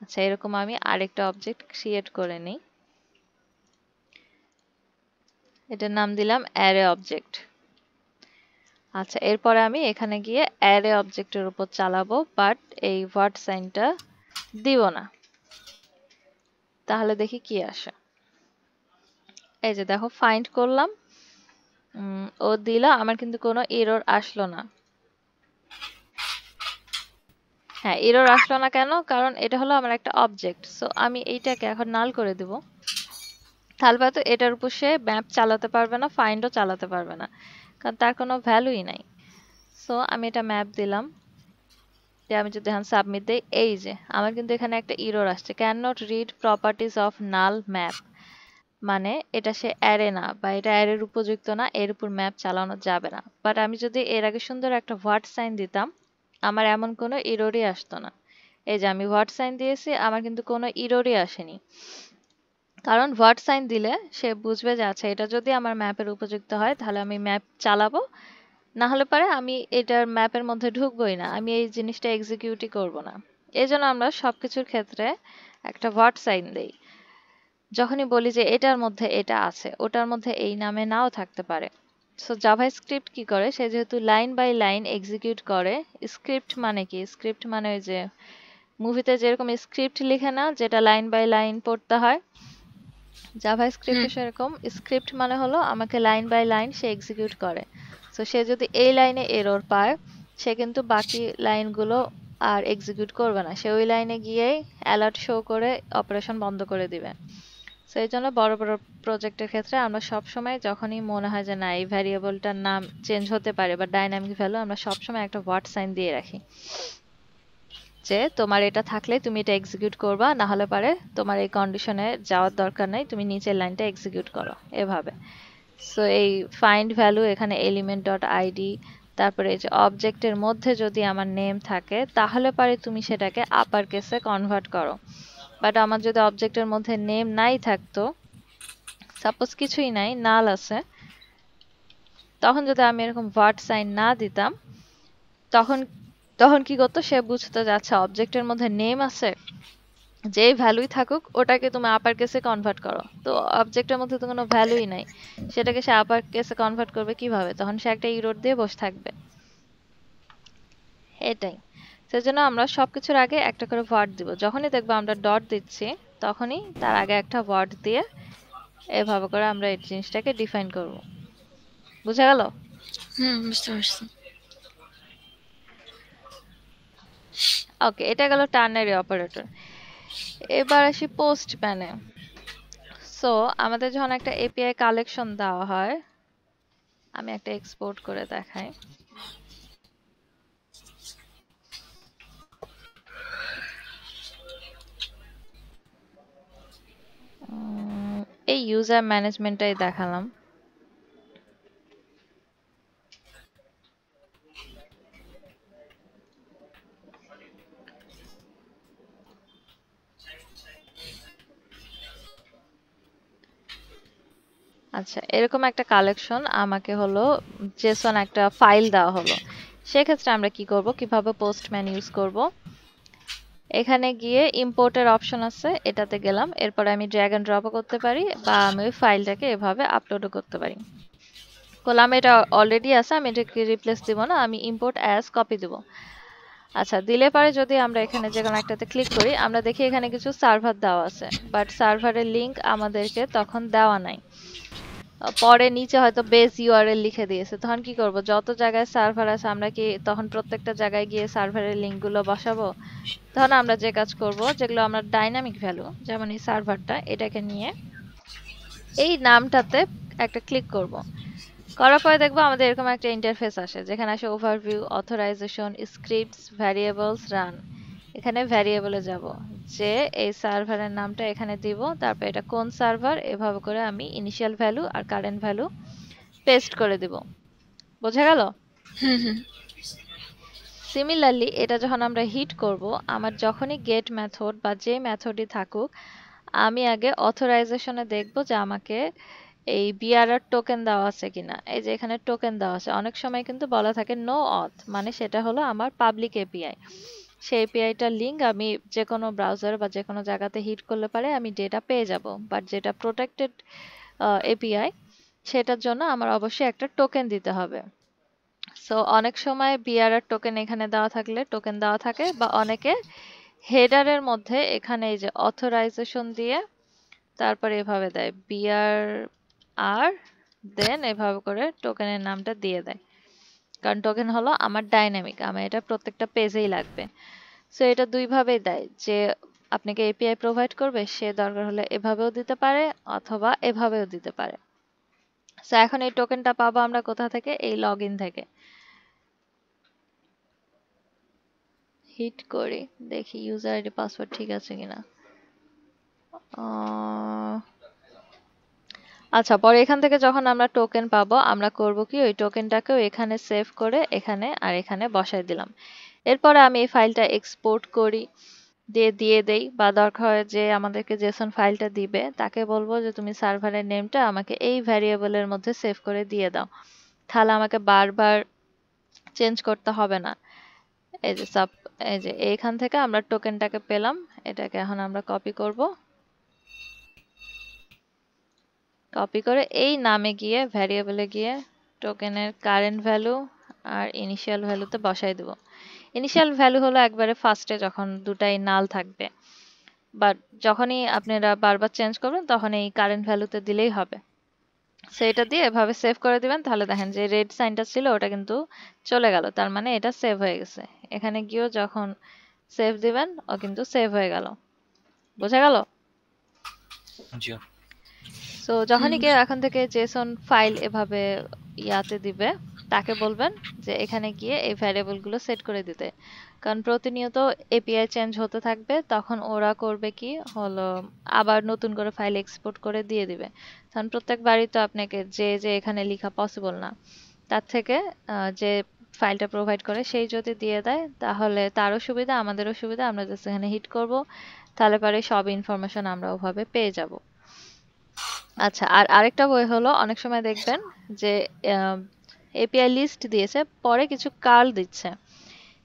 আচ্ছা, এরকম আমি আরেকটা অবজেক্ট ক্রিয়েট করে নিই, এটার নাম দিলাম অ্যারে অবজেক্ট। আচ্ছা, এরপরে আমি এখানে গিয়ে অ্যারে অবজেক্টের উপর চালাবো, বাট এই হোয়াট সাইনটা দিব না। তাহলে দেখি কি আসে। এই যে দেখো, ফাইন্ড করলাম, ও দিল, আমার কিন্তু কোনো এরর আসলো না। হ্যাঁ, এরর আসলো না কেন? কারণ এটা হলো আমার একটা অবজেক্ট। সো আমি এইটাকে এখন নাল করে দিব, তাহলে হয়তো এটার উপর সে ম্যাপ চালাতে পারবে না, ফাইন্ডও চালাতে পারবে না, কারণ তার কোনো ভ্যালুই নাই। সো আমি এটা ম্যাপ দিলাম, যে আমি যদি এখন সাবমিট দেই, এই যে আমার কিন্তু এখানে একটা এরর আসছে, can not read properties of null map. মানে এটা সে অ্যারে না বা এটা অ্যারের উপযুক্ত না, এর উপর ম্যাপ চালানো যাবে না। বাট আমি যদি এর আগে সুন্দর একটা হোয়াট সাইন দিতাম, আমার এমন কোনো ইররই আসতো না। এই যে আমি হোয়াট সাইন দিয়েছি, আমার কিন্তু কোনো ইররই আসেনি। কারণ হোয়াট সাইন দিলে সে বুঝবে যে আচ্ছা এটা যদি আমার ম্যাপের উপযুক্ত হয় তাহলে আমি ম্যাপ চালাবো, না হলে পারে আমি এটার ম্যাপের মধ্যে ঢুকবোই না, আমি এই জিনিসটা এক্সিকিউটই করব না। এই জন্য আমরা সবকিছুর ক্ষেত্রে একটা হোয়াট সাইন দেই। যখনই বলি যে এটার মধ্যে এটা আছে, ওটার মধ্যে এই নামে নাও থাকতে পারে। সো জাভাস্ক্রিপ্ট কি করে, সে যেহেতু লাইন বাই লাইন এক্সিকিউট করে। স্ক্রিপ্ট মানে কি, স্ক্রিপ্ট মানে ওই যে মুভিতে যেরকম স্ক্রিপ্ট লিখে না, যেটা লাইন বাই লাইন পড়তে হয়, হুম। জাভাস্ক্রিপ্টে সেরকম স্ক্রিপ্ট মানে হলো আমাকে লাইন বাই লাইন সে এক্সিকিউট করে। সো সে যদি এই লাইনে এরর পায়, সে কিন্তু বাকি লাইনগুলো আর এক্সিকিউট করবে না, সে ওই লাইনে গিয়েই অ্যালার্ট শো করে অপারেশন বন্ধ করে দিবে। সো এই জন্য বড় বড় প্রজেক্টের ক্ষেত্রে আমরা সবসময় যখনই মনে হয় যে না এই ভ্যারিয়েবলটার নাম চেঞ্জ হতে পারে বা ডাইনামিক ভ্যালু, আমরা সবসময় একটা হোয়াট সাইন দিয়ে রাখি যে তোমার এটা থাকলে তুমি এটা এক্সিকিউট করবা, না হলে পারে তোমার এই কন্ডিশনে যাওয়ার দরকার নাই, তুমি নিচের লাইনটা এক্সিকিউট করো এভাবে। সো এই ফাইন্ড ভ্যালু এখানে এলিমেন্ট ডট আইডি, তারপরে এই যে অবজেক্টের মধ্যে যদি আমার নেম থাকে তাহলে পারে তুমি সেটাকে আপার কেসে কনভার্ট করো। বাট আমার যদি অবজেক্টের মধ্যে নেম নাই থাকতো, সাপোজ কিছুই নাই, নাল আছে, তখন যদি আমি এরকম হোয়াট সাইন না দিতাম, তখন তখন কি করতো, সে বুঝতো যে আচ্ছা অবজেক্টের মধ্যে নেম আছে, যেই ভ্যালুই থাকুক ওটাকে তুমি আপার কেসে কনভার্ট করো। তো অবজেক্টের মধ্যে তো কোনো ভ্যালুই নাই, সেটাকে সে আপার কেসে কনভার্ট করবে কিভাবে, তখন সে একটা ইরর দিয়ে বসে থাকবে। এটাই, সেজন্য আমরা সবকিছুর আগে একটা করে ওয়ার্ড দিব। যখনই দেখবো আমরা ডট দিচ্ছি, তখনই তার আগে একটা ওয়ার্ড দিয়ে এভাবে করে আমরা এই জিনিসটাকে ডিফাইন করব। বুঝা গেল? হুম, বুঝতে পারছি। ওকে, এটা গেল টার্নারি অপারেটর। এবার আসি পোস্টম্যানে। সো আমাদের যখন একটা এপিআই কালেকশন দেওয়া হয়, আমি একটা এক্সপোর্ট করে দেখাই। এই ইউজার ম্যানেজমেন্টটাই দেখালাম। আচ্ছা, এরকম একটা কালেকশন আমাকে হলো জেসন একটা ফাইল দেওয়া হলো। সেক্ষেত্রে আমরা কি করব, কিভাবে পোস্টম্যান ইউজ করব, এখানে গিয়ে ইম্পোর্টের অপশন আছে, এটাতে গেলাম, এরপরে আমি ড্র্যাগ এন্ড ড্রপও করতে পারি বা আমি ওই ফাইলটাকে এভাবে আপলোডও করতে পারি। করলাম, এটা অলরেডি আছে, আমি এটাকে রিপ্লেস দিব না, আমি ইম্পোর্ট অ্যাজ কপি দেব। আচ্ছা, দিলে পারে যদি আমরা এখানে যে কোনো একটাতে ক্লিক করি, আমরা দেখি এখানে কিছু সার্ভার দেওয়া আছে, বাট সার্ভারের লিংক আমাদেরকে তখন দেওয়া নাই। পরে নিচে হয়তো বেস ইউআরএল লিখে দিয়েছে, তখন কি করব, যত জায়গায় সার্ভার আছে আমরা কি তখন প্রত্যেকটা জায়গায় গিয়ে সার্ভারের লিংকগুলো বসাবো? তখন আমরা যে কাজ করব, যেগুলো আমরা ডাইনামিক ভ্যালু, যেমন এই সার্ভারটা, এটাকে নিয়ে এই নামটাতে একটা ক্লিক করব। করার পরে দেখবো আমাদের এরকম একটা ইন্টারফেস আসে, যেখানে আসে overview, authorisation, scripts, variables, run. এখানে ভ্যারিয়েবলে যাব, যে এই সার্ভারের নামটা এখানে দিব, তারপর এটা কোন সার্ভার, এভাবে করে আমি ইনিশিয়াল ভ্যালু আর কারেন্ট ভ্যালু পেস্ট করে দিব। বোঝা গেল? হুম, হুম। সিমিলারলি এটা যখন আমরা হিট করব, আমার যখনই গেট মেথড বা যে মেথডই থাকুক, আমি আগে অথরাইজেশনে দেখব যে আমাকে এই বিআরআর টোকেন দেওয়া আছে কিনা। এই যে এখানে টোকেন দেওয়া আছে, অনেক সময় কিন্তু বলা থাকে নো অথ, মানে সেটা হলো আমার পাবলিক এপিআই। সেই এপিআইটার লিংক আমি যে কোনো ব্রাউজার বা যে কোনো জায়গাতে হিট করলে পারে আমি ডেটা পেয়ে যাব। বাট যেটা প্রোটেক্টেড এপিআই, সেটার জন্য আমার অবশ্যই একটা টোকেন দিতে হবে। সো অনেক সময় বিআরআর টোকেন এখানে দেওয়া থাকলে টোকেন দেওয়া থাকে, বা অনেকে হেডারের মধ্যে এখানে এই যে অথরাইজেশন দিয়ে তারপরে এভাবে দেয় বিআর আর দেন এভাবে করে টোকেনের নামটা দিয়ে দেয়। কারণ টোকেন হলো আমার ডাইনামিক, আমার এটা প্রত্যেকটা পেজেই লাগবে। সো এটা দুই ভাবেই দেয়, যে আপনাকে এপিআই প্রোভাইড করবে সে দরকার হলে এভাবেও দিতে পারে অথবা এভাবেও দিতে পারে। সো এখন এই টোকেনটা পাবো আমরা কোথা থেকে, এই লগ ইন থেকে। হিট করি, দেখি ইউজার আইডি পাসওয়ার্ড ঠিক আছে কিনা। আচ্ছা, পরে এখান থেকে যখন আমরা টোকেন পাবো, আমরা করব কি ওই টোকেনটাকেও এখানে সেভ করে এখানে আর এখানে বসাই দিলাম। এরপরে আমি এই ফাইলটা এক্সপোর্ট করি, দিয়ে দিয়ে দেই, বা দরকার হয় যে আমাদেরকে জেসন ফাইলটা দিবে তাকে বলবো যে তুমি সার্ভারের নেমটা আমাকে এই ভ্যারিয়েবলের মধ্যে সেভ করে দিয়ে দাও, তাহলে আমাকে বারবার চেঞ্জ করতে হবে না। এই যে এই যে এইখান থেকে আমরা টোকেনটাকে পেলাম, এটাকে এখন আমরা কপি করব, কপি করে এই নামে গিয়ে ভ্যারিয়েবলে গিয়ে টোকেনের কারেন্ট ভ্যালু আর ইনিশিয়াল ভ্যালুতে বসাই দেব। ইনিশিয়াল ভ্যালু হলো একবারে ফার্স্টে যখন দুটাই নাল থাকবে, বাট যখনই আপনারা বারবার চেঞ্জ করবেন তখন এই কারেন্ট ভ্যালুতে দিলেই হবে। সেটা দিয়ে এভাবে সেভ করে দিবেন, তাহলে দেখেন যে রেড সাইনটা ছিল ওটা কিন্তু চলে গেল, তার মানে এটা সেভ হয়ে গেছে। এখানে গিয়েও যখন সেভ দিবেন ও কিন্তু সেভ হয়ে গেল। বোঝা গেল? জি সো যখনই কেউ এখন থেকে জেসন ফাইল এভাবে ইয়াতে দিবে, তাকে বলবেন যে এখানে গিয়ে এই ভ্যারিয়েবল গুলো সেট করে দিতে, কারণ প্রতিনিয়ত এপিআই চেঞ্জ হতে থাকবে, তখন ওরা করবে কি হলো আবার নতুন করে ফাইল এক্সপোর্ট করে দিয়ে দিবে। কারণ প্রত্যেকবারই তো আপনাকে যে যে এখানে লেখা পসিবল না, তার থেকে যে ফাইলটা প্রোভাইড করে সেই যদি দিয়ে দেয় তাহলে তারও সুবিধা আমাদেরও সুবিধা, আমরা জাস্ট এখানে হিট করব, তাহলে পরে সব ইনফরমেশন আমরা ওভাবে পেয়ে যাব। আচ্ছা, আর আরেকটা বই হলো অনেক সময় দেখবেন যে এপিআই লিস্ট দিয়েছে, পরে কিছু কার্ল দিচ্ছে,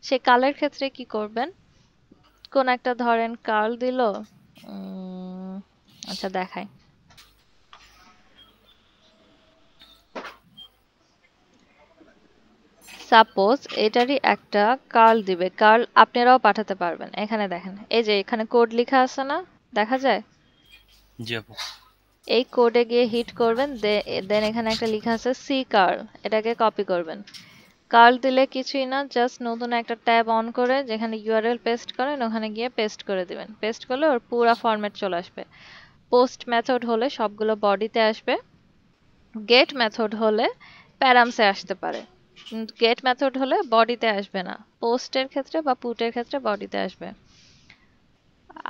সেই কার্লের ক্ষেত্রে কি করবেন, কোন একটা ধরেন কার্ল দিল, আচ্ছা দেখাই, সাপোজ এটারই একটা কার্ল দিবে, কার্ল আপনারাও পাঠাতে পারবেন। এখানে দেখেন এই যে এখানে কোড লেখা আছে না, দেখা যায়? জি আপু। এই কোডে গিয়ে হিট করবেন, দেন এখানে একটা লেখা আছে সি কার্ল, এটাকে কপি করবেন। কার্ল দিলে কিছুই না, জাস্ট নতুন একটা ট্যাব অন করে যেখানে ইউআরএল পেস্ট করেন ওখানে গিয়ে পেস্ট করে দিবেন। পেস্ট করলে ওর পুরা ফরম্যাট চলে আসবে। পোস্ট মেথড হলে সবগুলো বডিতে আসবে, গেট মেথড হলে প্যারামসে আসতে পারে, কিন্তু গেট মেথড হলে বডিতে আসবে না, পোস্টের ক্ষেত্রে বা পুটের ক্ষেত্রে বডিতে আসবে।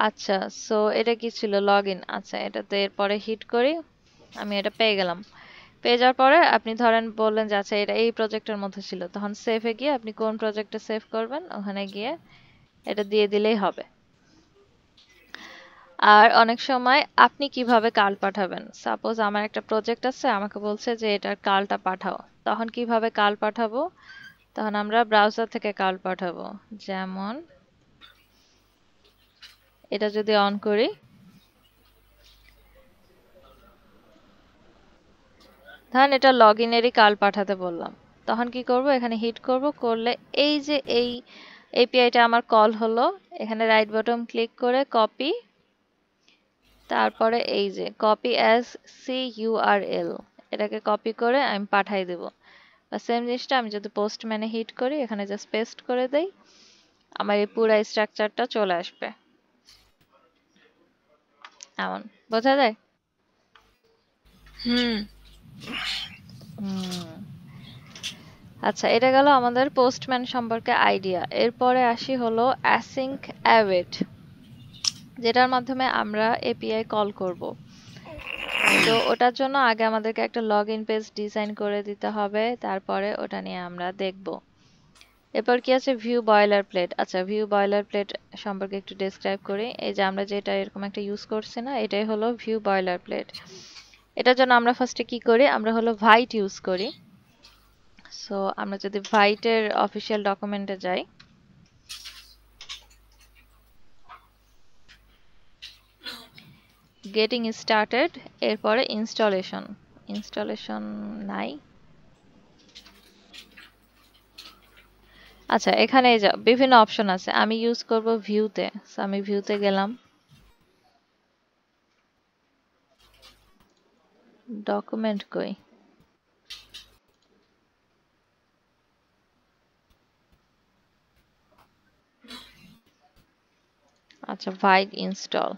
আচ্ছা, সো এটা কি ছিল, লগ ইন। আচ্ছা, এটাতে এরপরে হিট করি, আমি এটা পেয়ে গেলাম। পেয়ে যাওয়ার পরে আপনি ধরেন বললেন যে আচ্ছা এটা এই প্রজেক্টের মধ্যে ছিল, তখন সেভে গিয়ে আপনি কোন প্রজেক্টে সেভ করবেন ওখানে গিয়ে এটা দিয়ে দিলেই হবে। আর অনেক সময় আপনি কিভাবে কার্ল পাঠাবেন, সাপোজ আমার একটা প্রজেক্ট আছে, আমাকে বলছে যে এটার কার্লটা পাঠাও, তখন কিভাবে কার্ল পাঠাবো, তখন আমরা ব্রাউজার থেকে কার্ল পাঠাবো। যেমন এটা যদি অন করি, ধরেন এটা লগ ইনেরই কার্ল পাঠাতে বললাম, তখন কি করব, এখানে হিট করব, করলে এই যে এই এপিআইটা আমার কল হলো, এখানে রাইট বাটন ক্লিক করে কপি, তারপরে এই যে কপি অ্যাজ সি ইউআরএল, এটাকে কপি করে আমি পাঠাই দেব। বা সেম জিনিসটা আমি যদি পোস্টম্যানে হিট করি, এখানে জাস্ট পেস্ট করে দেই, আমার এই পুরো স্ট্রাকচারটা চলে আসবে। এমন বোঝা যায়? হুম হুম। আচ্ছা, এটা গেল আমাদের পোস্টম্যান সম্পর্কে আইডিয়া। এরপরে আসি হলো অ্যাসিঙ্ক অ্যাওয়েট, যেটার মাধ্যমে আমরা এপিআই কল করব। তো ওটার জন্য আগে আমাদেরকে একটা লগ ইন পেজ ডিজাইন করে দিতে হবে, তারপরে ওটা নিয়ে আমরা দেখব। এরপর কি আছে, ভিউ বয়লার প্লেট। আচ্ছা, ভিউ বয়লার প্লেট সম্পর্কে একটু ডেসক্রাইব করি। এই যে আমরা যেটা এরকম একটা ইউজ করছি না, এটাই হলো ভিউ বয়লার প্লেট। এটার জন্য আমরা ফার্স্টে কি করি, আমরা হলো ভাইট ইউজ করি। সো আমরা যদি ভাইটের অফিসিয়াল ডকুমেন্টে যাই, গেটিং স্টার্টেড, এরপরে ইনস্টলেশন, ইনস্টলেশন নাই। আচ্ছা, এখানে এই যে বিভিন্ন অপশন আছে, আমি ইউজ করব ভিউতে, সো আমি ভিউতে গেলাম, ডকুমেন্ট কই, আচ্ছা ভাইট ইনস্টল,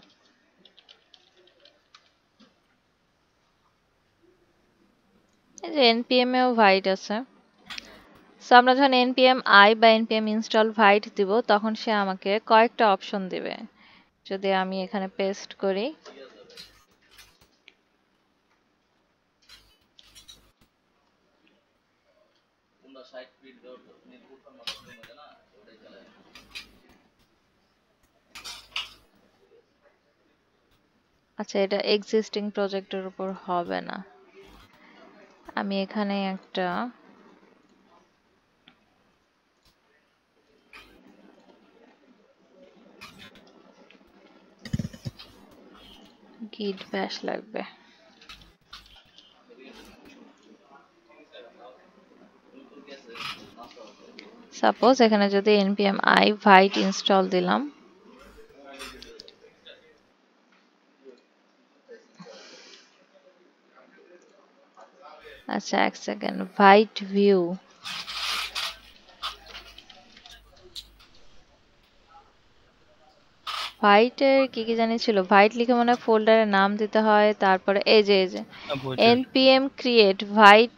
এই যে npm এও ভাইট আছে। সো আমরা যখন npm i বা npm install ভাইট দিব, তখন সে আমাকে কয়েকটা অপশন দিবে। যদি আমি এখানে পেস্ট করি, আচ্ছা, এটা এক্সিস্টিং প্রজেক্টের উপর হবে না। আমি এখানে একটা git bash লাগবে। সাপোজ এখানে যদি npm i vite ইনস্টল দিলাম, আচ্ছা এক সেকেন্ড, vite view ভাইটের কি কি জানি ছিল, ভাইট লিখে মনে হয় ফোল্ডারের নাম দিতে হয়, তারপরে এই যে আপু এটা npm create ভাইট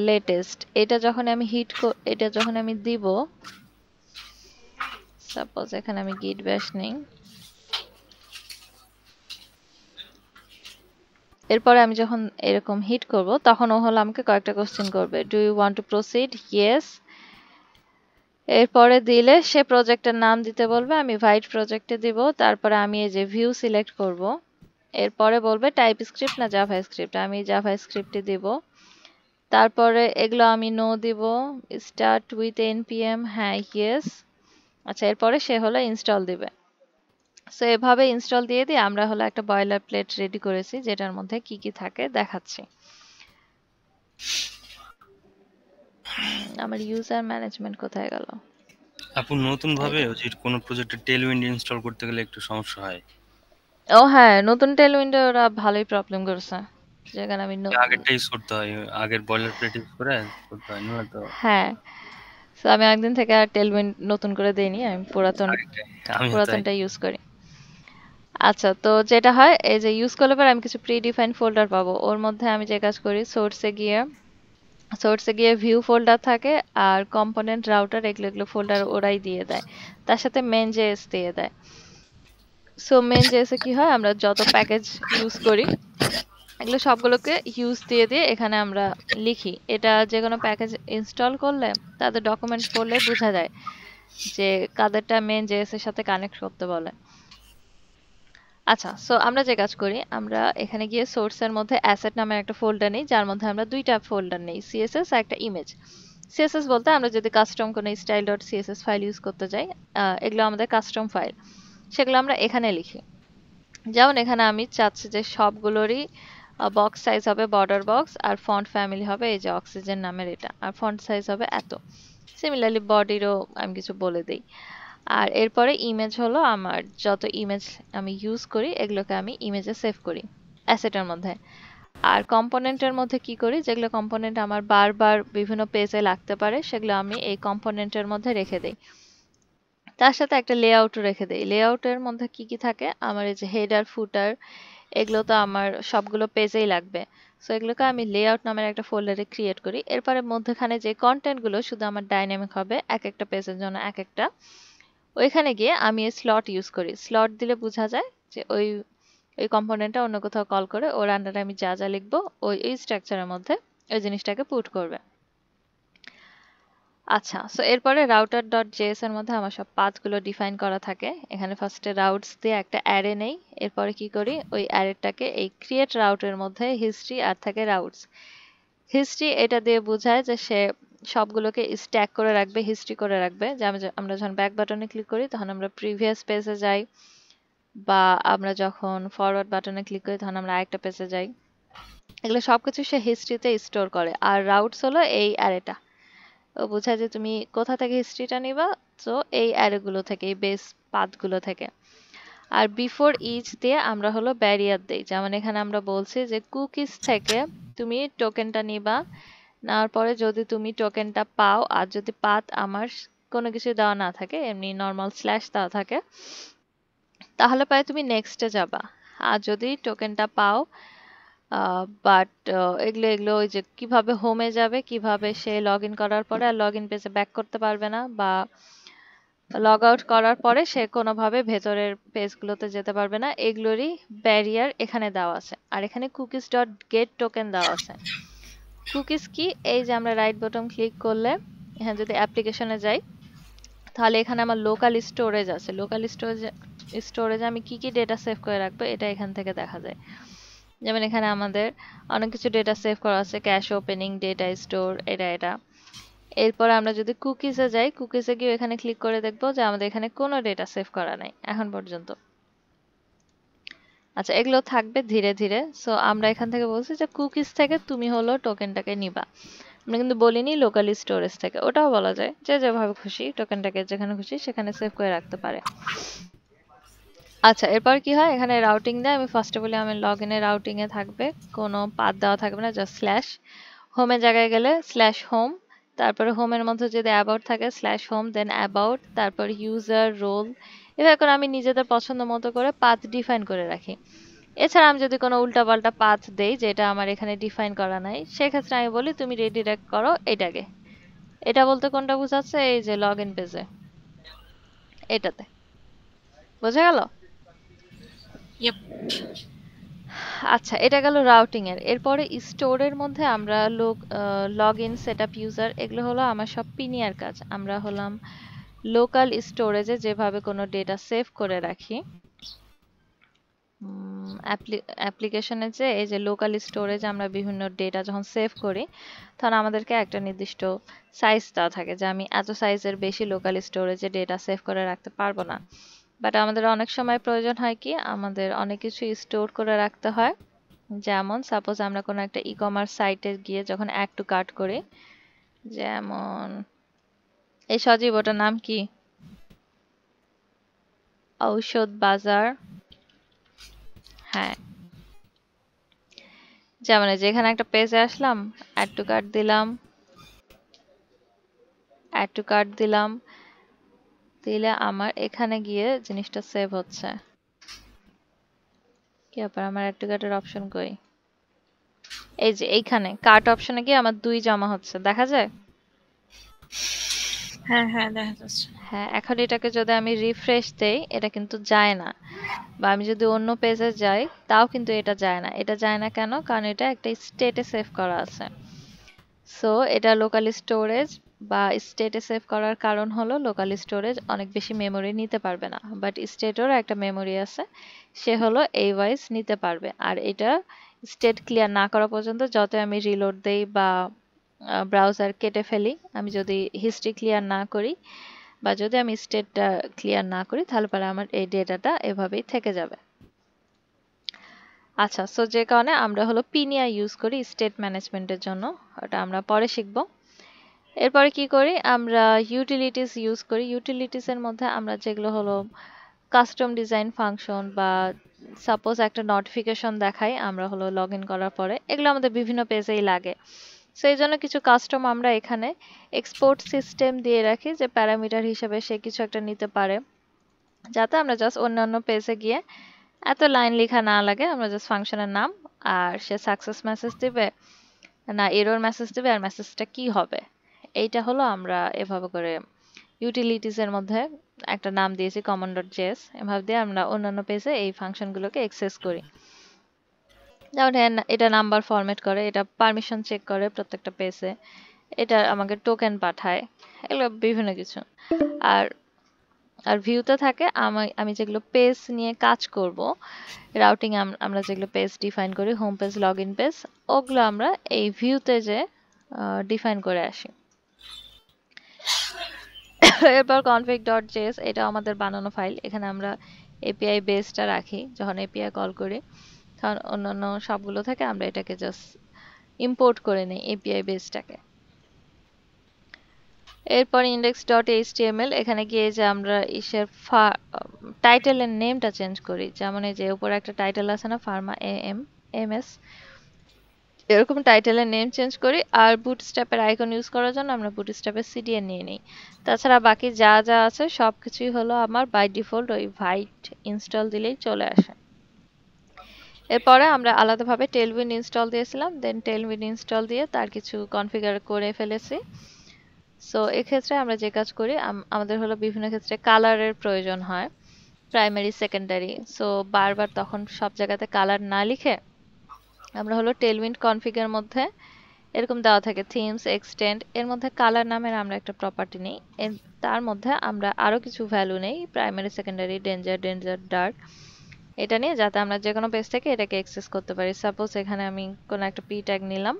latest, এটা যখন আমি দিব, সাপোজ এখানে আমি git bash নেই, এরপরে আমি যখন এরকম হিট করব তখন ও হলো আমাকে কয়েকটা কোশ্চেন করবে, do you want to proceed, yes. এরপরে দিলে সে প্রজেক্টের নাম দিতে বলবে, আমি ভাইট প্রজেক্টে দিব, তারপরে আমি এই যে ভিউ সিলেক্ট করব, এরপরে বলবে টাইপ স্ক্রিপ্ট না জাভা স্ক্রিপ্ট, আমি জাভা স্ক্রিপ্টে দিব, তারপরে এগুলো আমি নো দিব, স্টার্ট উইথ npm, হ্যাঁ ইয়েস। আচ্ছা, এরপরে সে হলো ইনস্টল দিবে। সো এভাবে ইনস্টল দিয়ে দিয়ে আমরা হলো একটা বয়লার প্লেট রেডি করেছি, যেটার মধ্যে কি কি থাকে দেখাচ্ছি। আমার ইউজার ম্যানেজমেন্ট কোথায় গেল? আপু নতুন ভাবে যে কোনো প্রজেক্টে টেলউইন্ড ইনস্টল করতে গেলে একটু সমস্যা হয়। ও হ্যাঁ, নতুন টেলউইন্ডে ওরা ভালোই প্রবলেম করছে, যেখানে আমি আগেরটা ইউজ করতে হয়, আগের বয়লার প্লেট ইউজ করে করতে হয়, না তো হ্যাঁ। সো আমি একদিন থেকে আর টেলউইন্ড নতুন করে দেইনি, আমি আমিও তাই। পুরাতনটা ইউজ করি। আচ্ছা, তো যেটা হয় এই যে ইউজ করলে পরে আমি কিছু প্রি ডিফাইন্ড ফোল্ডার পাবো, ওর মধ্যে আমি যে কাজ করি, সোর্সে গিয়ে ভিউ ফোল্ডার থাকে, আর কম্পোনেন্ট রাউটার এগুলো এগুলো ফোল্ডার ওরাই দিয়ে দেয়, তার সাথে মেন জেএস দিয়ে দেয়। সো মেন জেএসে কি হয়, আমরা যত প্যাকেজ ইউজ করি এগুলো সবগুলোকে ইউজ দিয়ে দিয়ে এখানে আমরা লিখি, এটা যে কোনো প্যাকেজ ইনস্টল করলে তাদের ডকুমেন্ট পড়লে বোঝা যায় যে কাদেরটা মেন জেএস এর সাথে কানেক্ট করতে বলে। আচ্ছা, সো আমরা যে কাজ করি, আমরা এখানে গিয়ে সোর্সের মধ্যে অ্যাসেট নামের একটা ফোল্ডার নেই, যার মধ্যে আমরা দুইটা ফোল্ডার নেই, সিএসএস আর একটা ইমেজ। সিএসএস বলতে আমরা যদি কাস্টম কোনো style dot CSS file use করতে যাই, এগুলো আমাদের কাস্টম ফাইল, সেগুলো আমরা এখানে লিখি। যেমন এখানে আমি চাচ্ছি যে সবগুলোরই বক্স সাইজ হবে বর্ডার বক্স, আর ফন্ট ফ্যামিলি হবে এই যে অক্সিজেন নামের এটা, আর ফন্ট সাইজ হবে এত। সিমিলারলি বডিরও আমি কিছু বলে দিই। আর এরপরে ইমেজ হলো আমার যত ইমেজ আমি ইউজ করি এগুলোকে আমি ইমেজে সেভ করি অ্যাসেটের মধ্যে। আর কম্পোনেন্টের মধ্যে কি করি, যেগুলো কম্পোনেন্ট আমার বারবার বিভিন্ন পেজে লাগতে পারে সেগুলো আমি এই কম্পোনেন্টের মধ্যে রেখে দেই। তার সাথে একটা লেআউটও রেখে দেই। লেআউটের মধ্যে কি কি থাকে, আমার এই যে হেডার ফুটার এগুলো তো আমার সবগুলো পেজেই লাগবে, সো এগুলোকে আমি লেআউট নামের একটা ফোল্ডারে ক্রিয়েট করি। এরপরে মধ্যখানে যে কন্টেন্টগুলো শুধু আমার ডাইনামিক হবে এক একটা পেজের জন্য এক একটা, ওইখানে গিয়ে আমি এই স্লট ইউজ করি। স্লট দিলে বোঝা যায় যে ওই কম্পোনেন্টটা অন্য কোথাও কল করে ওর আন্ডারে আমি যা যা লিখবো এই স্ট্রাকচারের মধ্যে ওই জিনিসটাকে পুট করবে। আচ্ছা, সো এরপরে রাউটার ডট জেএস এর মধ্যে আমার সব পাথগুলো ডিফাইন করা থাকে। এখানে ফার্স্টে রাউটস দিয়ে একটা অ্যারে নেই, এরপরে কি করি, ওই অ্যারেটাকে এই ক্রিয়েট রাউটের মধ্যে হিস্ট্রি আর থাকে রাউটস। হিস্ট্রি এটা দিয়ে বোঝায় যে সে সবগুলোকে স্ট্যাক করে রাখবে, হিস্ট্রি করে রাখবে, যে আমরা যখন ব্যাক বাটনে ক্লিক করি তখন আমরা প্রিভিয়াস পেজে যাই, বা আমরা যখন ফরওয়ার্ড বাটনে ক্লিক করি তখন আমরা আরেকটা পেজে যাই, এগুলো সবকিছু সে হিস্ট্রিতে স্টোর করে। আর রাউটস হলো এই অ্যারেটা, ও বোঝায় যে তুমি কোথা থেকে হিস্ট্রিটা নিবা, তো এই অ্যারেগুলো থেকে, এই বেস পাথগুলো থেকে। আর বিফোর ইচ দিয়ে আমরা হলো ব্যারিয়ার দেই, যেমন এখানে আমরা বলছি যে কুকিজ থেকে তুমি টোকেনটা নিবা, নেওয়ার পরে যদি তুমি টোকেনটা পাও, আর যদি পাথ আমার কোনো কিছু দেওয়া না থাকে, এমনি নর্মাল স্ল্যাশ দেওয়া থাকে, তাহলে পারে তুমি নেক্সটে যাবা। আর যদি টোকেনটা পাও বাট এগুলো এগুলো ওই যে কিভাবে হোমে যাবে, কিভাবে সে লগ ইন করার পরে আর লগ ইন পেজে ব্যাক করতে পারবে না, বা লগ আউট করার পরে সে কোনোভাবে ভেতরের পেজগুলোতে যেতে পারবে না, এগুলোরই ব্যারিয়ার এখানে দেওয়া আছে। আর এখানে কুকিজ ডট গেট টোকেন দেওয়া আছে। কুকিজ কি, এই যে আমরা রাইট বটন ক্লিক করলে এখানে যদি অ্যাপ্লিকেশনে যাই তাহলে এখানে আমার লোকাল স্টোরেজ আছে, লোকাল স্টোরেজে আমি কি কি ডেটা সেভ করে রাখবো এটা এখান থেকে দেখা যায়। যেমন এখানে আমাদের অনেক কিছু ডেটা সেভ করা আছে, ক্যাশ ওপেনিং, ডেটা স্টোর, এটা। এরপর আমরা যদি কুকিজে যাই, কুকিজে গিয়ে এখানে ক্লিক করে দেখবো যে আমাদের এখানে কোনো ডেটা সেভ করা নাই এখন পর্যন্ত। আচ্ছা, এগুলো থাকবে ধীরে ধীরে। সো আমরা এখান থেকে বলছি যে কুকিজ থেকে তুমি হলো টোকেনটাকে নিবা, আমরা কিন্তু বলিনি লোকাল স্টোরেজ থেকে। ওটাও বলা যায়, যে যেভাবে খুশি টোকেনটাকে যেখানে খুশি সেখানে সেভ করে রাখতে পারে। আচ্ছা, এরপর কি হয়, এখানে রাউটিং দেয়। আমি ফার্স্টে বলি আমার লগ ইনে রাউটিং এ থাকবে, কোনো পাথ দেওয়া থাকবে না, জাস্ট স্ল্যাশ। হোমের জায়গায় গেলে স্ল্যাশ হোম, তারপরে হোমের মধ্যে যদি অ্যাবাউট থাকে স্ল্যাশ হোম, দেন অ্যাবাউট, তারপর ইউজার, রোল। এভাবে করে আমি নিজেদের পছন্দ মতো করে পাথ ডিফাইন করে রাখি। এছাড়া আমি যদি কোনো উল্টাপাল্টা পাথ দেই যেটা আমার এখানে ডিফাইন করা নাই, সেক্ষেত্রে আমি বলি তুমি রিডিরেক্ট করো এটাকে। এটা বলতে কোনটা বোঝাচ্ছে, এই যে লগ ইন পেজে এটাতে, বোঝা গেল? Yep. আচ্ছা, এটা গেল রাউটিং এর। এরপরে স্টোরের মধ্যে আমরা log in, set up, user, এগুলো হলো আমার সব পিনিয়ার কাজ। আমরা হলাম লোকাল স্টোরেজে যেভাবে কোনো ডেটা সেভ করে রাখি, অ্যাপ্লিকেশনে যে এই যে লোকাল স্টোরেজ আমরা বিভিন্ন ডেটা যখন সেভ করি, তখন আমাদেরকে একটা নির্দিষ্ট সাইজ দেওয়া থাকে যে আমি এত সাইজের বেশি লোকাল স্টোরেজে ডেটা সেভ করে রাখতে পারবো না। বাট আমাদের অনেক সময় প্রয়োজন হয় কি, আমাদের অনেক কিছু স্টোর করে রাখতে হয়। যেমন সাপোজ আমরা কোনো একটা ই কমার্স সাইটে গিয়ে যখন অ্যাড টু কার্ট করি, যেমন এই সজীব, ওটার নাম কি, ঔষধ বাজার, হ্যাঁ। যেমন যেখানে একটা পেজে আসলাম, অ্যাড টু কার্ট দিলাম, অ্যাড টু কার্ট দিলাম, দিলে আমার এখানে গিয়ে জিনিসটা সেভ হচ্ছে। কি ব্যাপার, আমার অ্যাড টু কার্টের অপশন কই? এই যে এইখানে কার্ট অপশনে গিয়ে আমার 2 জমা হচ্ছে, দেখা যায়? হ্যাঁ হ্যাঁ দেখা যাচ্ছে। হ্যাঁ, এখন এটাকে যদি আমি রিফ্রেশ দেই এটা কিন্তু যায় না, বা আমি যদি অন্য পেজে যাই তাও কিন্তু এটা যায় না। এটা যায় না কেন? কারণ এটা একটা স্টেটে সেভ করা আছে। সো এটা লোকাল স্টোরেজ বা স্টেটে সেভ করার কারণ হলো লোকাল স্টোরেজ অনেক বেশি মেমোরি নিতে পারবে না, বাট স্টেটেরও একটা মেমোরি আছে, সে হলো এই ওয়াইজ নিতে পারবে। আর এটা স্টেট ক্লিয়ার না করা পর্যন্ত, যত আমি রিলোড দেই বা ব্রাউজার কেটে ফেলি, আমি যদি হিস্ট্রি ক্লিয়ার না করি বা যদি আমি স্টেটটা ক্লিয়ার না করি, তাহলে পরে আমার এই ডেটাটা এভাবেই থেকে যাবে। আচ্ছা, সো যে কারণে আমরা হলো পিনিয়া ইউজ করি স্টেট ম্যানেজমেন্টের জন্য, ওটা আমরা পরে শিখব। এরপরে কি করি, আমরা ইউটিলিটিস ইউজ করি। ইউটিলিটিস এর মধ্যে আমরা যেগুলো হলো কাস্টম ডিজাইন ফাংশন, বা সাপোজ একটা নোটিফিকেশন দেখাই আমরা হলো লগ ইন করার পরে, এগুলো আমাদের বিভিন্ন পেজেই লাগে। সেই জন্য কিছু কাস্টম আমরা এখানে এক্সপোর্ট সিস্টেম দিয়ে রাখি, যে প্যারামিটার হিসেবে সে কিছু একটা নিতে পারে, যাতে আমরা জাস্ট অন্যান্য পেজে গিয়ে এত লাইন লেখা না লাগে। আমরা জাস্ট ফাংশনের নাম, আর সে সাকসেস মেসেজ দিবে না এরর মেসেজ দিবে, আর মেসেজটা কি হবে, এইটা হলো আমরা এভাবে করে ইউটিলিটিস এর মধ্যে একটা নাম দিয়েছি common.js। এভাবে দিয়ে আমরা অন্যান্য পেজে এই ফাংশনগুলোকে অ্যাক্সেস করি। যেমন এটা নাম্বার ফরম্যাট করে, এটা পারমিশন চেক করে প্রত্যেকটা পেজে, এটা আমাকে টোকেন পাঠায়, এগুলো বিভিন্ন কিছু। আর আর ভিউতে থাকে আমি যেগুলো পেজ নিয়ে কাজ করব, রাউটিং আমরা যেগুলো পেজ ডিফাইন করি, home page, log in page, ওগুলো আমরা এই ভিউতে যে ডিফাইন করে আসি। এরপর config.js, এটা আমাদের বানানো ফাইল। এখানে আমরা এপিআই বেসটা রাখি, যখন এপিআই কল করি তখন অন্যান্য সবগুলো থেকে আমরা এটাকে জাস্ট ইম্পোর্ট করে নিই এপিআই বেসটাকে। এরপর index.html, এখানে গিয়ে যে আমরা ইসের টাইটেলের নেমটা চেঞ্জ করি। যেমন এই যে উপরে একটা টাইটেল আছে না, ফার্মা এমএস, এরকম টাইটেলের নেম চেঞ্জ করি। আর বুটস্ট্র্যাপের আইকন ইউজ করার জন্য আমরা বুটস্ট্র্যাপের সিডিএন নিয়ে নিই। তাছাড়া বাকি যা যা আছে সবকিছুই হলো আমার বাই ডিফল্ট ওই ভাইট ইনস্টল দিলেই চলে আসে। এরপরে আমরা আলাদাভাবে টেলউইন ইনস্টল দিয়েছিলাম, দেন টেলউইন ইনস্টল দিয়ে তার কিছু কনফিগার করে ফেলেছি। সো এক্ষেত্রে আমরা যে কাজ করি, আমাদের হলো বিভিন্ন ক্ষেত্রে কালারের প্রয়োজন হয়, প্রাইমারি, সেকেন্ডারি। সো বারবার তখন সব জায়গাতে কালার না লিখে আমরা হলো টেলউইন কনফিগের মধ্যে এরকম দেওয়া থাকে themes extend এর মধ্যে কালার নামের আমরা একটা প্রপার্টি নেই তার মধ্যে আমরা আরো কিছু ভ্যালু নেই প্রাইমারি সেকেন্ডারি ডেঞ্জার ডার্ক এটা নিয়ে যাতে আমরা যে কোনো পেজ থেকে এটাকে অ্যাক্সেস করতে পারি সাপোজ এখানে আমি কোনো একটা p ট্যাগ নিলাম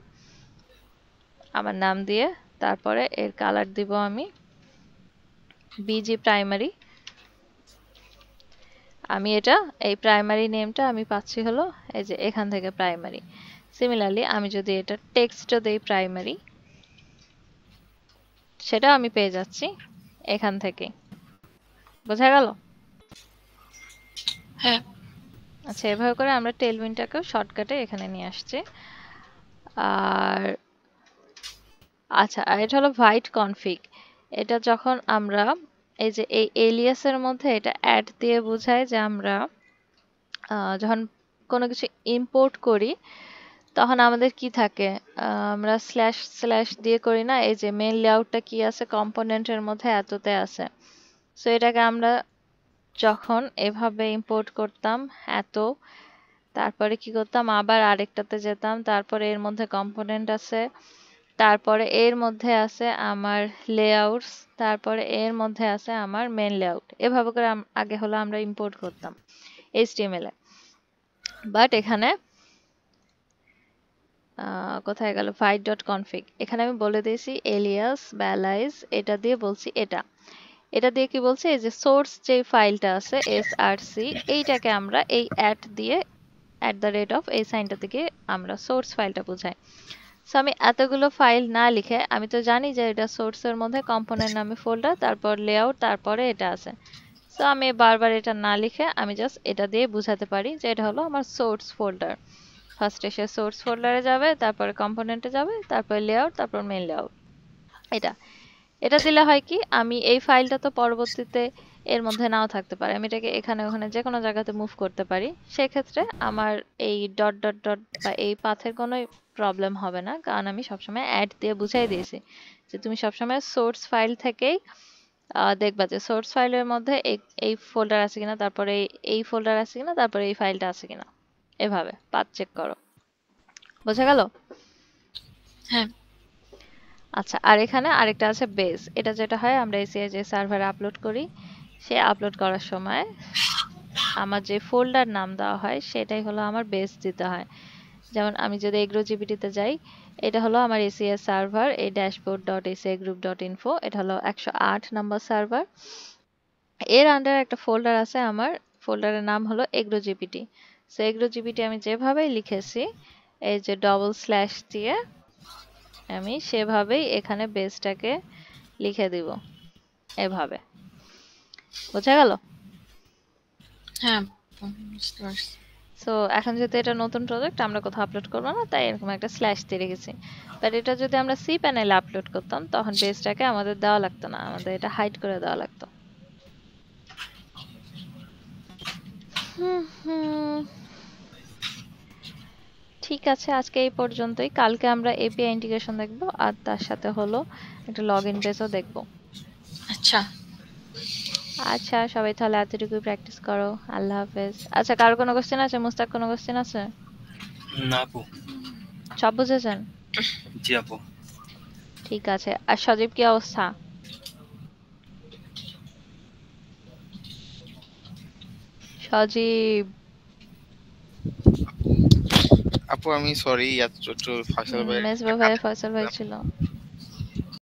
আমার নাম দিয়ে তারপরে এর কালার দিব আমি bg প্রাইমারি আমি এটা এই প্রাইমারি নেমটা আমি পাচ্ছি হলো এই যে এখান থেকে প্রাইমারি সিমিলারলি আমি যদি এটা টেক্সটও দেই প্রাইমারি সেটা আমি পেয়ে যাচ্ছি এখান থেকে বোঝা গেল হ্যাঁ আচ্ছা এভাবে করে আমরা টেলউইন্ডটাকেও শর্টকাটে এখানে নিয়ে আসছি আর আচ্ছা আর এটা হলো void config এটা যখন আমরা এই যে এই এলিয়াসের মধ্যে এটা অ্যাড দিয়ে বোঝায় যে আমরা যখন কোনো কিছু ইম্পোর্ট করি তখন আমাদের কি থাকে আমরা স্ল্যাশ স্ল্যাশ দিয়ে করি না এই যে মেইন লেআউটটা কি আছে কম্পোনেন্টের মধ্যে এততে আছে সো এটাকে আমরা যখন এভাবে ইম্পোর্ট করতাম এত তারপরে কি করতাম আবার আরেকটাতে যেতাম তারপরে এর মধ্যে কম্পোনেন্ট আছে তারপরে এর মধ্যে আছে আমার লেআউটস তারপরে এর মধ্যে আছে আমার মেইন লেআউট এভাবে করে আগে হলো আমরা ইম্পোর্ট করতাম HTML এ বাট এখানে কোথায় গেল void.config এখানে আমি বলে দিয়েছি alias balize এটা দিয়ে বলছি এটা দিয়ে কি বলছি এই যে সোর্স যে ফাইলটা আছে src এইটাকে আমরা এই দিয়ে @ এই সাইনটা থেকে আমরা সোর্স ফাইলটা বোঝাই সো আমি এতগুলো ফাইল না লিখে আমি তো জানি যে এটা সোর্সের মধ্যে কম্পোনেন্ট নামে ফোল্ডার তারপর লেআউট তারপরে এটা আছে সো আমি বারবার এটা না লিখে আমি জাস্ট এটা দিয়ে বোঝাতে পারি যে এটা হলো আমার সোর্স ফোল্ডার ফার্স্টে সে সোর্স ফোল্ডারে যাবে তারপরে কম্পোনেন্টে যাবে তারপর লেআউট তারপর মেইন লেআউট এটা দিলে হয় কি আমি এই ফাইলটা তো পরবর্তীতে এর মধ্যে নাও থাকতে পারে আমি এটাকে এখানে ওখানে যে কোনো জায়গাতে মুভ করতে পারি সেই ক্ষেত্রে আমার এই ডট ডট ডট বা এই পাথের কোনো প্রবলেম হবে না কারণ আমি সবসময় অ্যাড দিয়ে বুঝাই দিয়েছি যে তুমি সবসময় সোর্স ফাইল থেকেই দেখবা যে সোর্স ফাইলের মধ্যে এই ফোল্ডার আছে কিনা তারপরে এই ফোল্ডার আছে কিনা তারপরে এই ফাইলটা আছে কিনা এভাবে পাথ চেক করো বোঝা গেল হ্যাঁ আচ্ছা আর এখানে আরেকটা আছে বেস এটা যেটা হয় আমরা এসিআই যে সার্ভারে আপলোড করি সে আপলোড করার সময় আমার যে ফোল্ডার নাম দেওয়া হয় সেটাই হলো আমার বেস দিতে হয় যেমন আমি যদি এগ্রোজিবিটিতে যাই এটা হলো আমার এসিআই সার্ভার এই dashboard.acigroup.info এটা হলো 108 নাম্বার সার্ভার এর আন্ডারে একটা ফোল্ডার আছে আমার ফোল্ডারের নাম হলো এগ্রোজিবিটি সো এগ্রোজিবিটি আমি যেভাবে লিখেছি এই যে ডবল স্ল্যাশ দিয়ে আমি সেভাবেই এখানে বেসটাকে লিখে দিব এভাবে বোঝা গেল হ্যাঁ বুঝতে পারছি সো এখন যেহেতু এটা নতুন প্রজেক্ট আমরা কোথাও আপলোড করবো না তাই এরকম একটা স্ল্যাশ দিয়ে রেখেছি বাট এটা যদি আমরা সি প্যানেলে আপলোড করতাম তখন বেসটাকে আমাদের দেওয়া লাগতো না আমাদের এটা হাইড করে দেওয়া লাগতো ঠিক আছে আজকে এই পর্যন্তই কালকে আমরা এপিআই ইন্টিগ্রেশন দেখব আর তার সাথে হলো একটা লগইন পেজও দেখব আচ্ছা আচ্ছা সবাই তাহলে এতটুকুই প্র্যাকটিস করো আল্লাহ হাফেজ আচ্ছা কারো কোনো কোশ্চেন আছে মুস্তাক কোনো কোশ্চেন আছে না আপু সব বুঝেছেন জি আপু ঠিক আছে আর সজীব কি অবস্থা সজীব আপু আমি সরি এত ছোট ফয়সাল ভাই মেজবা ভাই ফয়সাল ভাই ছিল